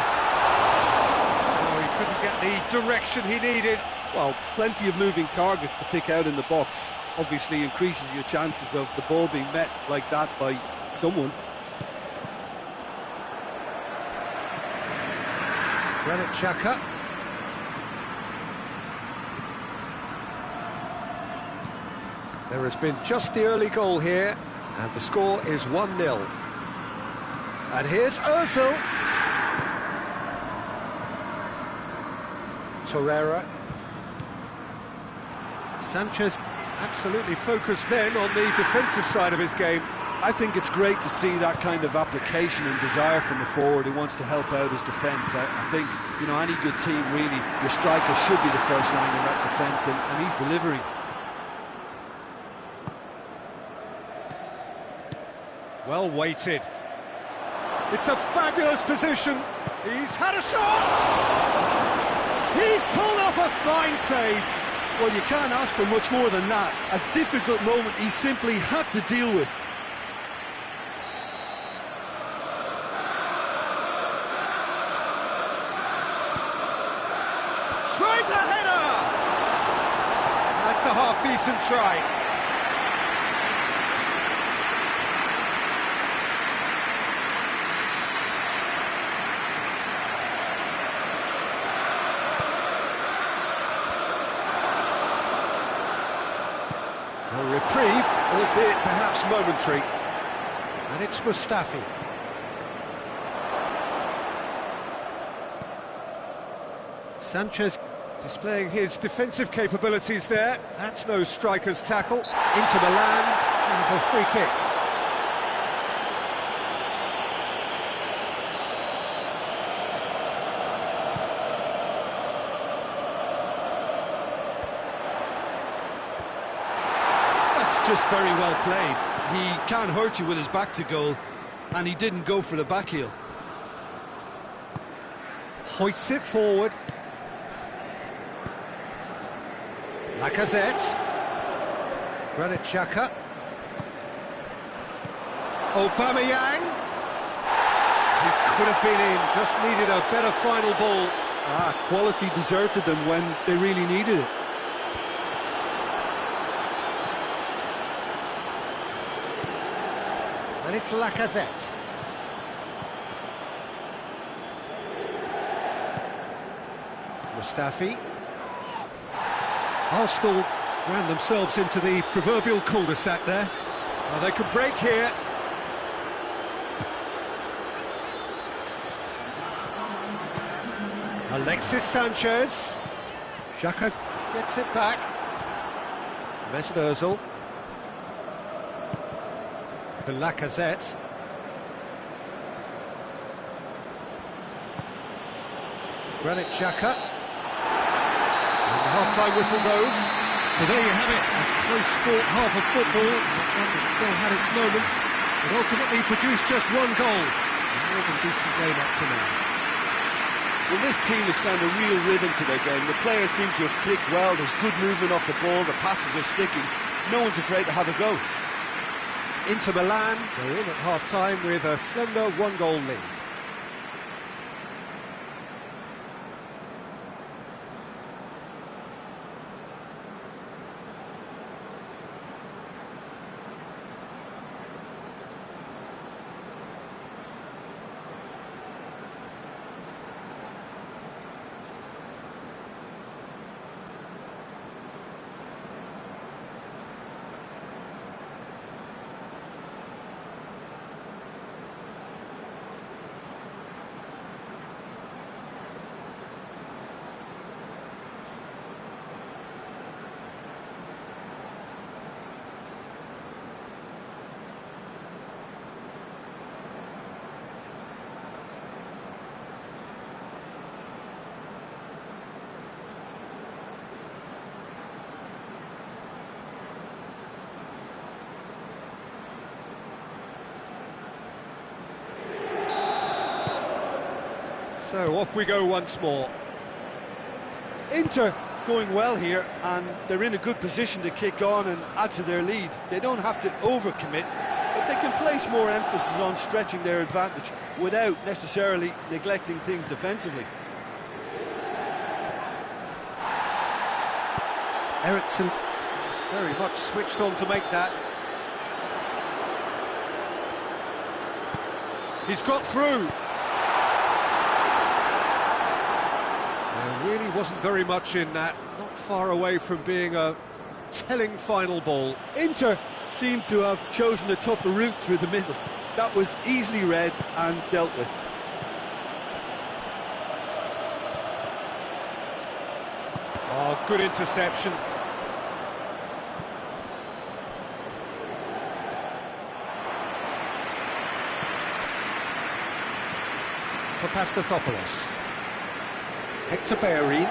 Oh, he couldn't get the direction he needed.
Well, plenty of moving targets to pick out in the box. Obviously increases your chances of the ball being met like that by someone.
Granit Xhaka. There has been just the early goal here. And the score is 1-0. And here's Ozil. Torreira. Sanchez absolutely focused then on the defensive side of his game.
I think it's great to see that kind of application and desire from a forward who wants to help out his defence. I think, you know, any good team, really, your striker should be the first line in that defence, and he's delivering.
Well weighted. It's a fabulous position. He's had a shot! He's pulled off a fine save.
Well, you can't ask for much more than that. A difficult moment he simply had to deal with.
Tries a header! That's a half-decent try. A reprieve, albeit perhaps momentary. And it's Mustafi. Sanchez displaying his defensive capabilities there. That's no striker's tackle. Inter Milan have a free kick.
That's just very well played. He can't hurt you with his back to goal, and he didn't go for the back heel.
Hoists it forward. Lacazette. Granit Xhaka. Aubameyang. He could have been in, just needed a better final ball.
Quality deserted them when they really needed it.
And it's Lacazette. Mustafi. Arsenal ran themselves into the proverbial cul-de-sac there. Well, they could break here. Alexis Sanchez. Xhaka gets it back. Mesut Ozil. The Lacazette. Granit Xhaka. And the half-time whistle goes. So there you have it, a close-fought half of football. One that still had its moments, but ultimately produced just one goal. A more than decent game up to now.
Well, this team has found a real rhythm to their game. The players seem to have clicked well. There's good movement off the ball. The passes are sticking. No one's afraid to have a go.
Inter Milan, they're in at half-time with a slender one-goal lead. So off we go once more.
Inter going well here, and they're in a good position to kick on and add to their lead. They don't have to overcommit, but they can place more emphasis on stretching their advantage without necessarily neglecting things defensively.
Eriksson is very much switched on to make that. He's got through. There really wasn't very much in that, not far away from being a telling final ball.
Inter seemed to have chosen a tougher route through the middle. That was easily read and dealt with.
Oh, good interception. For Pastathopoulos. Hector Bellerin.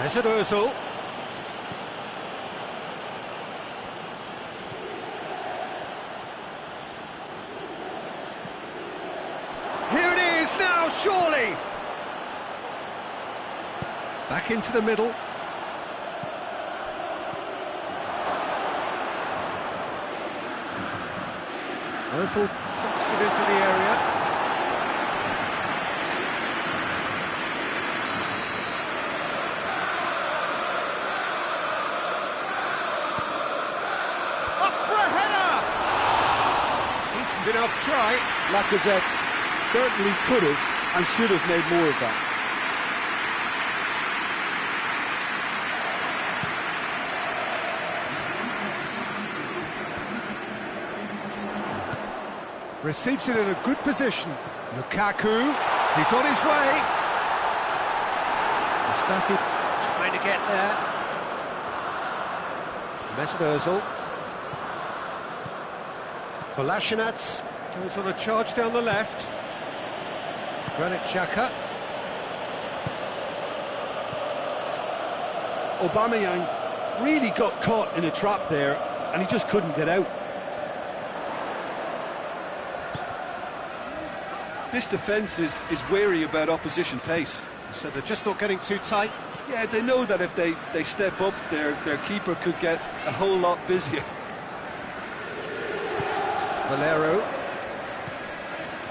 Mesut Ozil. Here it is now, surely! Back into the middle. Ozil pumps it into the area. Up for a header! Decent enough try.
Lacazette certainly could have and should have made more of that.
Receives it in a good position. Lukaku, he's on his way. Mustafi trying to get there. Mesut Ozil. Kolasinac goes on a charge down the left. Granit Xhaka.
Aubameyang really got caught in a trap there and he just couldn't get out. This defence is wary about opposition pace.
So they're just not getting too tight.
Yeah, they know that if they step up, their keeper could get a whole lot busier.
Valero.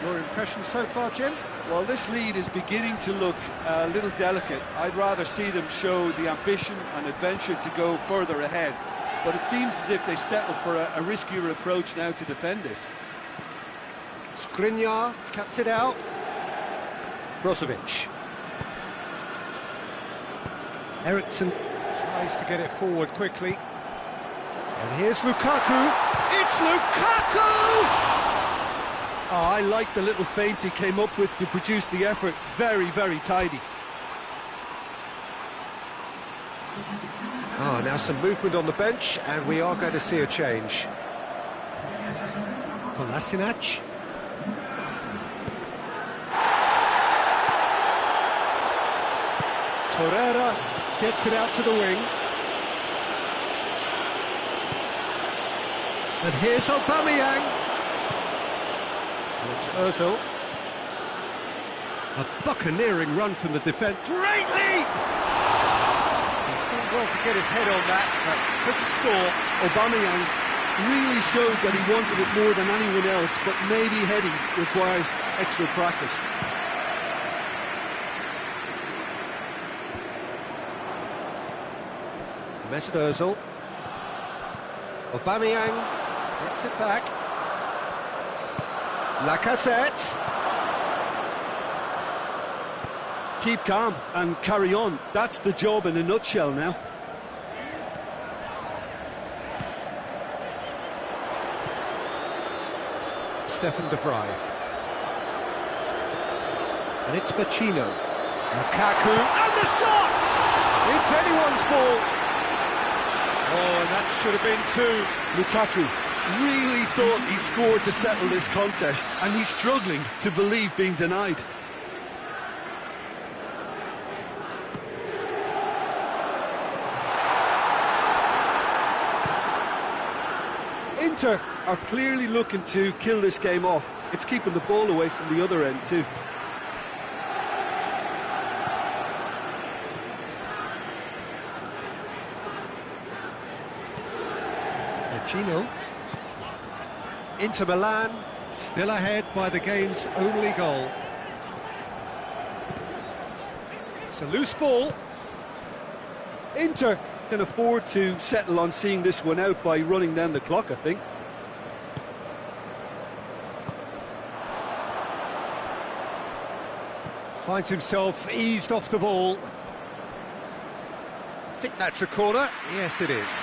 Your impression so far, Jim?
Well, this lead is beginning to look a little delicate. I'd rather see them show the ambition and adventure to go further ahead. But it seems as if they settle for a riskier approach now to defend this.
Skriniar cuts it out. Brozovic. Eriksson tries to get it forward quickly. And here's Lukaku. It's Lukaku!
Oh, I like the little feint he came up with to produce the effort. Very, very tidy.
Now some movement on the bench, and we are going to see a change. Kolasinac. Torreira gets it out to the wing. And here's Aubameyang. And it's Ozil. A buccaneering run from the defence. Great leap! He's done well to get his head on that, but couldn't score.
Aubameyang really showed that he wanted it more than anyone else, but maybe heading requires extra practice.
Mesut Ozil. Aubameyang gets it back. Lacazette.
Keep calm and carry on. That's the job in a nutshell now.
Stefan de Vrij. And it's Vecino. Lukaku. And the shot! It's anyone's ball. Oh, and that should have been two.
Lukaku really thought he'd scored to settle this contest, and he's struggling to believe being denied. Inter are clearly looking to kill this game off. It's keeping the ball away from the other end too.
Vecino. Inter Milan still ahead by the game's only goal. It's a loose ball.
Inter can afford to settle on seeing this one out by running down the clock, I think.
Finds himself eased off the ball. I think that's a corner. Yes, it is.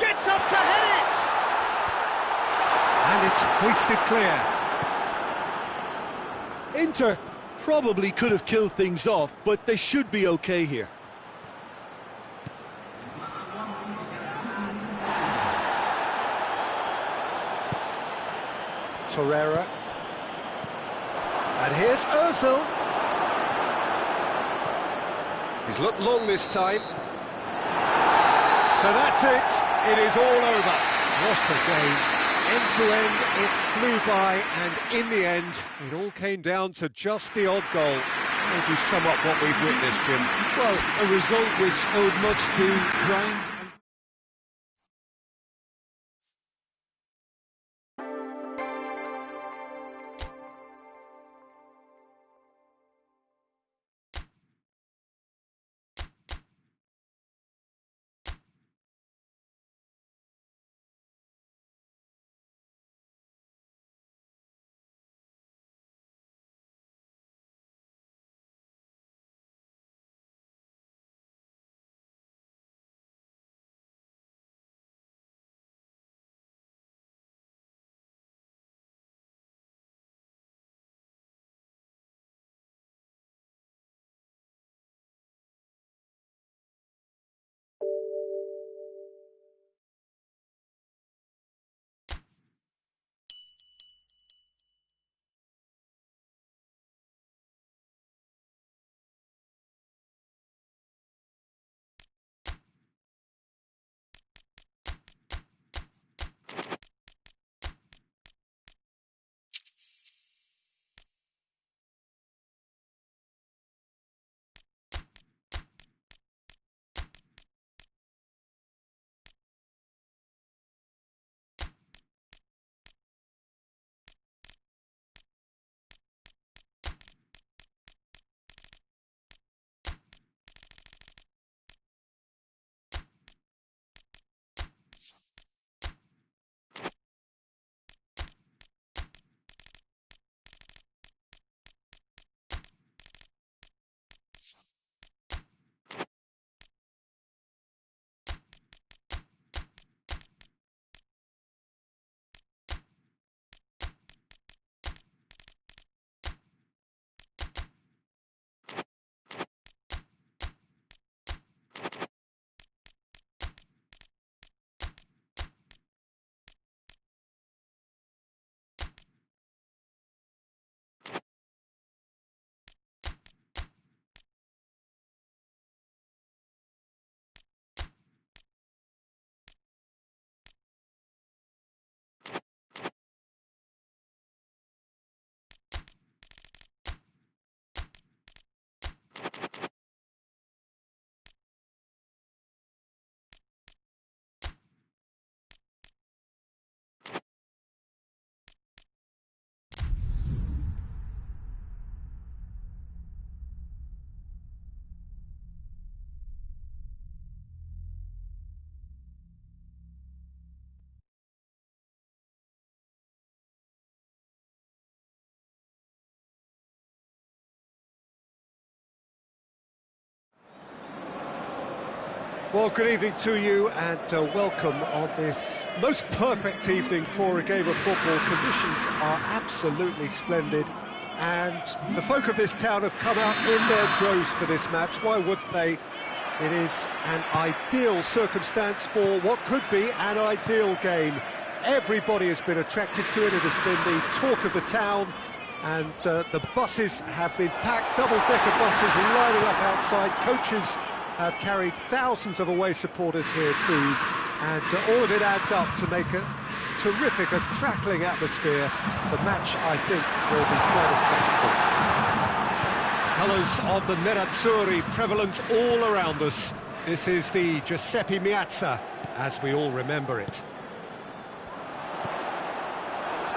Gets up to head it!
And it's hoisted clear.
Inter probably could have killed things off, but they should be okay here.
Torreira. And here's Ozil. He's looked long this time. So that's it. It is all over. What a game. End to end, it flew by, and in the end, it all came down to just the odd goal. Maybe sum up what we've witnessed, Jim.
Well, a result which owed much to grind.
Well, good evening to you and welcome on this most perfect evening for a game of football. Conditions are absolutely splendid and the folk of this town have come out in their droves for this match. Why wouldn't they? It is an ideal circumstance for what could be an ideal game. Everybody has been attracted to it. It has been the talk of the town, and the buses have been packed, double-decker buses lining up outside. Coaches have carried thousands of away supporters here too, and all of it adds up to make a terrific, a crackling atmosphere. The match, I think, will be quite a spectacle. Colours of the Nerazzurri prevalent all around us. This is the Giuseppe Meazza, as we all remember it.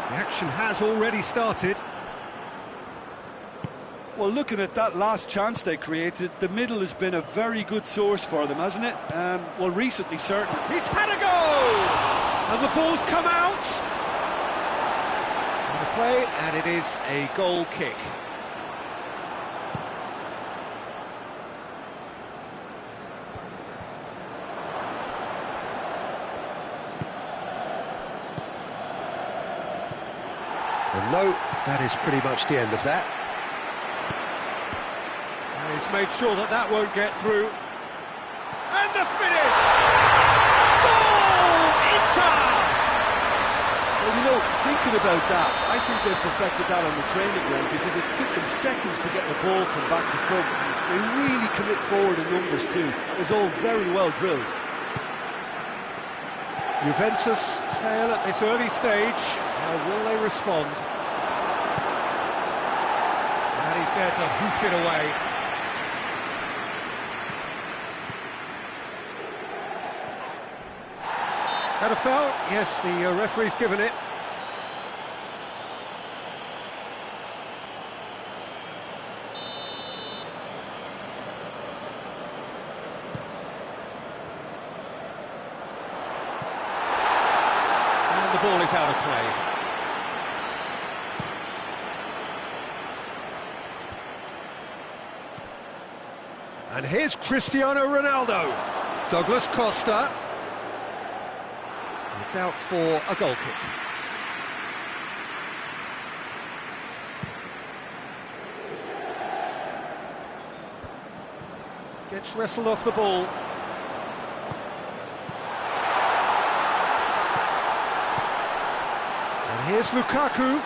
The action has already started.
Well, looking at that last chance they created, the middle has been a very good source for them, hasn't it? Well, recently, certainly.
He's had a goal! And the ball's come out. On the play, and it is a goal kick. And no, that is pretty much the end of that. And he's made sure that that won't get through. And the finish! Goal! Inter!
Well, you know, thinking about that, I think they've perfected that on the training ground because it took them seconds to get the ball from back to front. They really commit forward in numbers too. It was all very well drilled.
Juventus trail at this early stage. How will they respond? And he's there to hoof it away. Had a foul? Yes, the referee's given it. And the ball is out of play. And here's Cristiano Ronaldo. Douglas Costa. It's out for a goal kick. Gets wrestled off the ball. And here's Lukaku.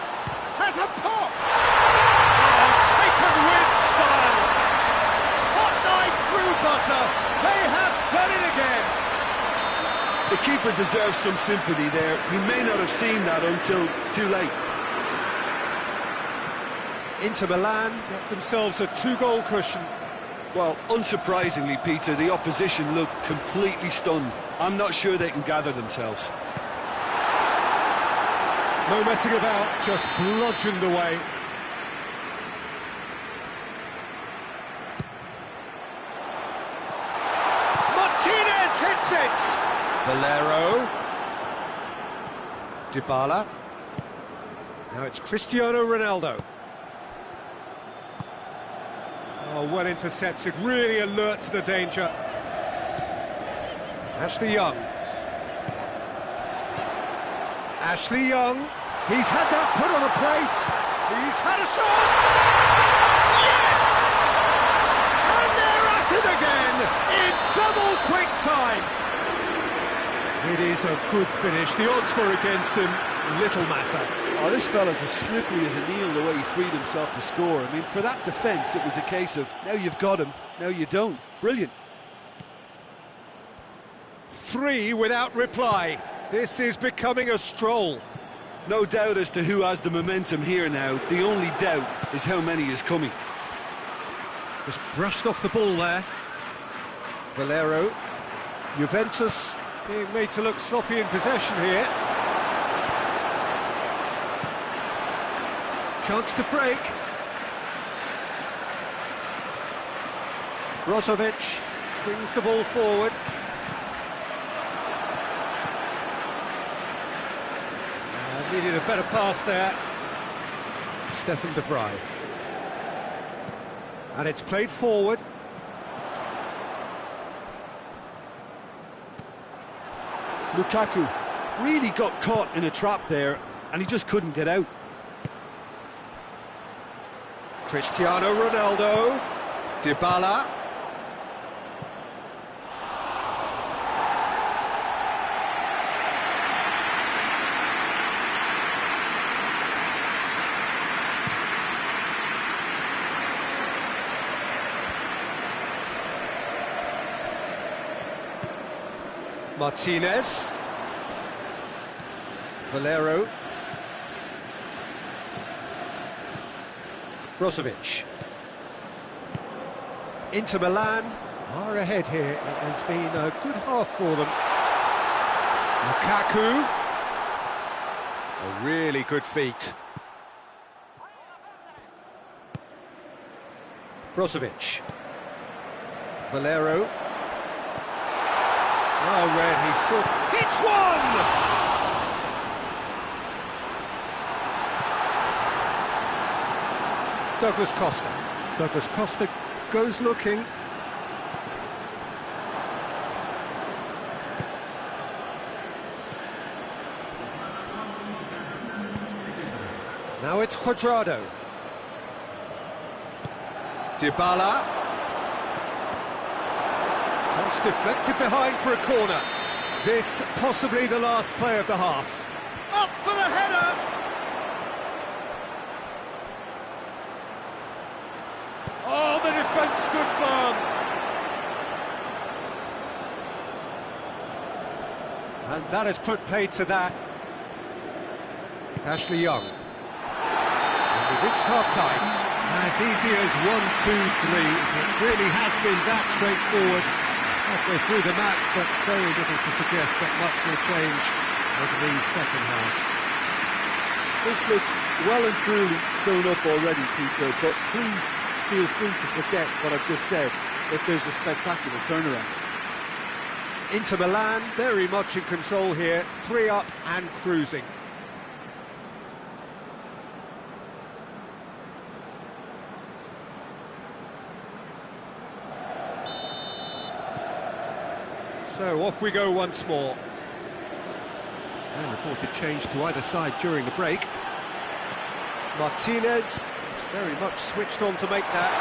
Has a pop! Oh, taken with style. Hot knife through butter. They have done it again.
The keeper deserves some sympathy there. He may not have seen that until too late.
Inter Milan get themselves a 2-goal cushion.
Well, unsurprisingly, Peter, the opposition look completely stunned. I'm not sure they can gather themselves.
No messing about, just bludgeoned away. Martinez hits it! Valero. Dybala. Now it's Cristiano Ronaldo. Oh, well intercepted, really alert to the danger. Ashley Young. Ashley Young. He's had that put on a plate. He's had a shot. Yes! And they're at it again in double quick time. It is a good finish. The odds were against him. Little matter.
Oh, this fella's as slippery as a needle the way he freed himself to score. I mean, for that defence, it was a case of, now you've got him, now you don't. Brilliant.
3 without reply. This is becoming a stroll.
No doubt as to who has the momentum here now. The only doubt is how many is coming.
Just brushed off the ball there. Valero. Juventus being made to look sloppy in possession here. Chance to break. Brozovic brings the ball forward. Needed a better pass there. Stefan de Vrij. And it's played forward.
Lukaku really got caught in a trap there, and he just couldn't get out.
Cristiano Ronaldo. Dybala. Martinez. Valero. Brozovic. Inter Milan are ahead here. It has been a good half for them. Lukaku. A really good feat. Brozovic. Valero. Oh, Red, he sort of hits one! Douglas Costa. Douglas Costa goes looking. Now it's Cuadrado. Dybala. Cross deflected behind for a corner. This possibly the last play of the half. Up for the header!
Oh, the defence stood firm.
And that has put paid to that. Ashley Young. And we've reached half-time. As easy as 1, 2, 3. It really has been that straightforward halfway through the match, but very little to suggest that much will change over the second half.
This looks well and truly sewn up already, Peter, but please feel free to forget what I've just said if there's a spectacular turnaround.
Inter Milan very much in control here, 3 up and cruising. So off we go once more. And reported change to either side during the break. Martinez is very much switched on to make that.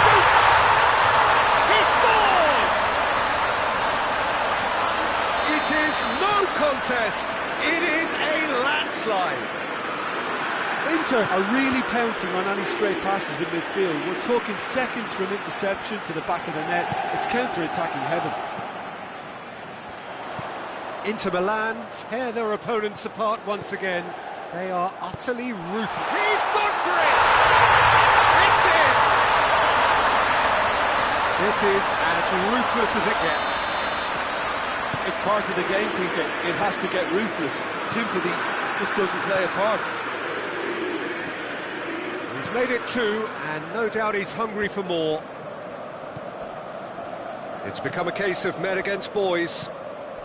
Shoots! He scores! It is no contest. It is a landslide.
Inter are really pouncing on any stray passes in midfield. We're talking seconds from interception to the back of the net. It's counter-attacking heaven.
Inter Milan tear their opponents apart once again. They are utterly ruthless. He's gone for it! It's in! This is as ruthless as it gets.
It's part of the game, Peter. It has to get ruthless. Sympathy just doesn't play a part.
He's made it 2, and no doubt he's hungry for more. It's become a case of men against boys.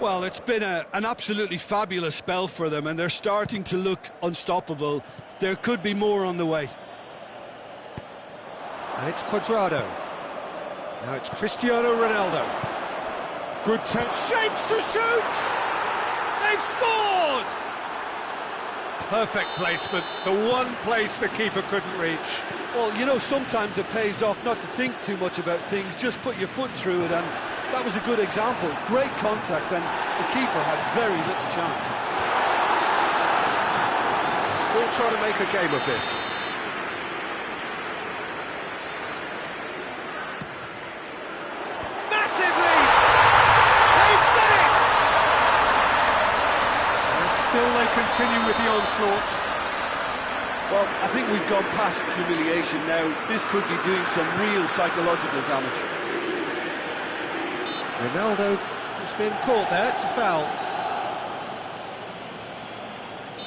Well, it's been an absolutely fabulous spell for them, and they're starting to look unstoppable. There could be more on the way.
And it's Cuadrado. Now it's Cristiano Ronaldo. Good touch. Shapes to shoot! They've scored! Perfect placement. The one place the keeper couldn't reach.
Well, you know, sometimes it pays off not to think too much about things, just put your foot through it, and that was a good example. Great contact, and the keeper had very little chance.
Still trying to make a game of this. Massive lead! They've done it! And still they continue with the onslaught.
Well, I think we've gone past humiliation now. This could be doing some real psychological damage.
Ronaldo has been caught there, it's a foul.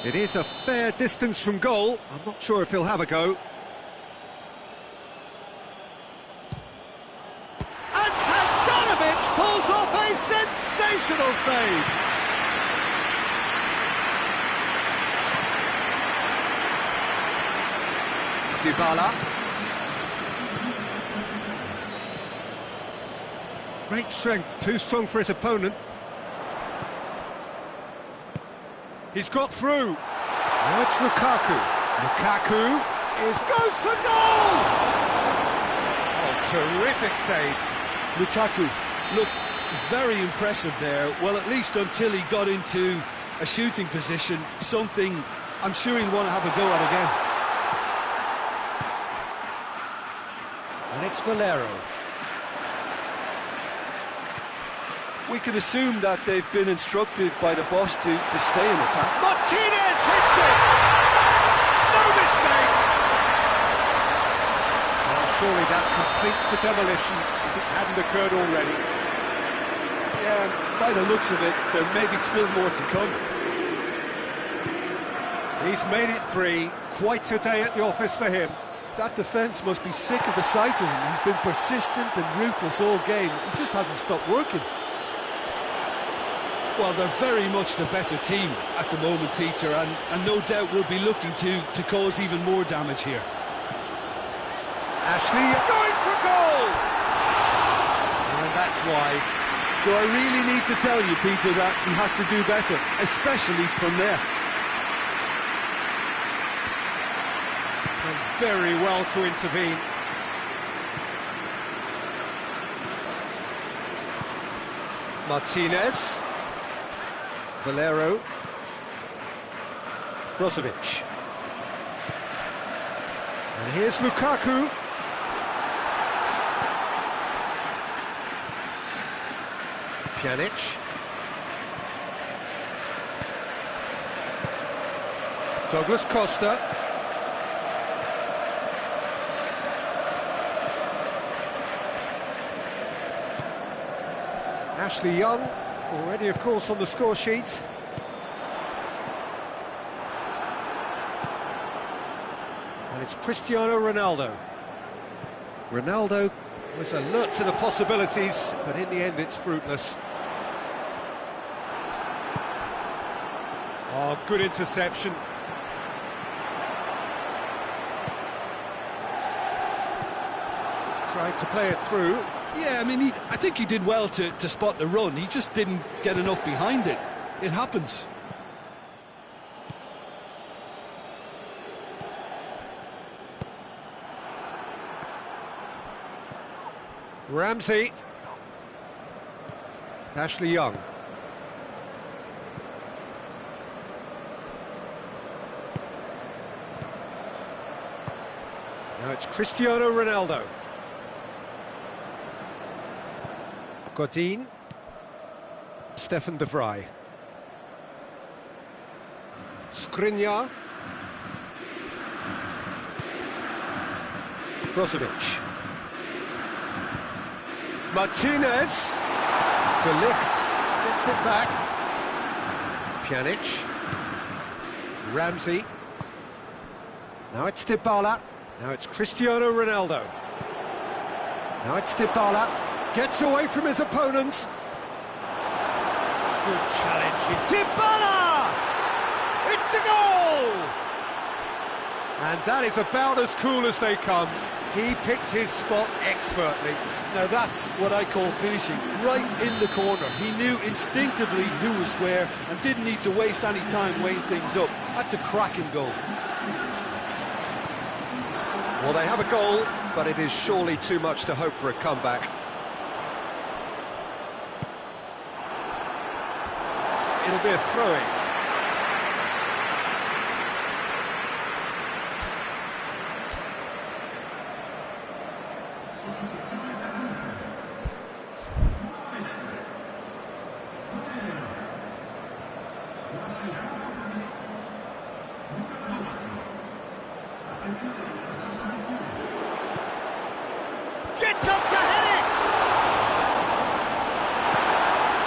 It is a fair distance from goal. I'm not sure if he'll have a go. And Handanovic pulls off a sensational save. Dybala. Great strength, too strong for his opponent. He's got through. Now it's Lukaku. Lukaku goes for goal! Oh, terrific save.
Lukaku looked very impressive there. Well, at least until he got into a shooting position, something I'm sure he'll want to have a go at again.
And it's Valero.
We can assume that they've been instructed by the boss to stay in attack.
Martinez hits it! No mistake! Well, surely that completes the demolition if it hadn't occurred already.
Yeah, by the looks of it, there may be still more to come.
He's made it 3. Quite a day at the office for him.
That defence must be sick of the sight of him. He's been persistent and ruthless all game. He just hasn't stopped working. Well, they're very much the better team at the moment, Peter, and no doubt will be looking to cause even more damage here.
Ashley going for goal! And that's why.
Do I really need to tell you, Peter, that he has to do better, especially from there?
And very well to intervene. Martinez. Valero. Brozovic. And here's Lukaku. Pjanic. Douglas Costa. Ashley Young, already of course on the score sheet. And it's Cristiano Ronaldo. Ronaldo was alert to the possibilities, but in the end it's fruitless. Oh, good interception. Tried to play it through.
Yeah, I mean, I think he did well to spot the run. He just didn't get enough behind it. It happens.
Ramsey. Ashley Young. Now it's Cristiano Ronaldo. Godin. Stefan de Vrij. Skriniar. Brozovic. Martinez. De Ligt gets it back. Pjanic. Ramsey. Now it's Dybala. Now it's Cristiano Ronaldo. Now it's Dybala. Gets away from his opponents. Good challenge. Dybala! It's a goal! And that is about as cool as they come. He picked his spot expertly.
Now that's what I call finishing, right in the corner. He knew instinctively who was where and didn't need to waste any time weighing things up. That's a cracking goal.
Well, they have a goal, but it is surely too much to hope for a comeback. It'll be a throw-in. Gets up to head it!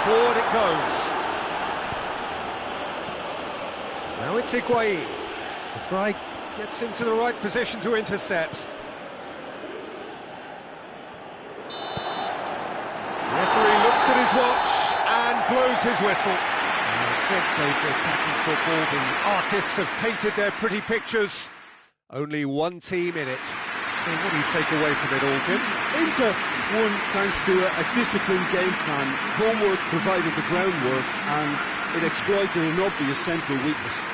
Forward it goes. Now it's Higuain. The Vrij gets into the right position to intercept. The referee looks at his watch and blows his whistle. A big day for attacking football. The artists have painted their pretty pictures. Only one team in it. So what do you take away from it all, Jim?
Inter won thanks to a disciplined game plan. Homework provided the groundwork and it exploited an obvious central weakness.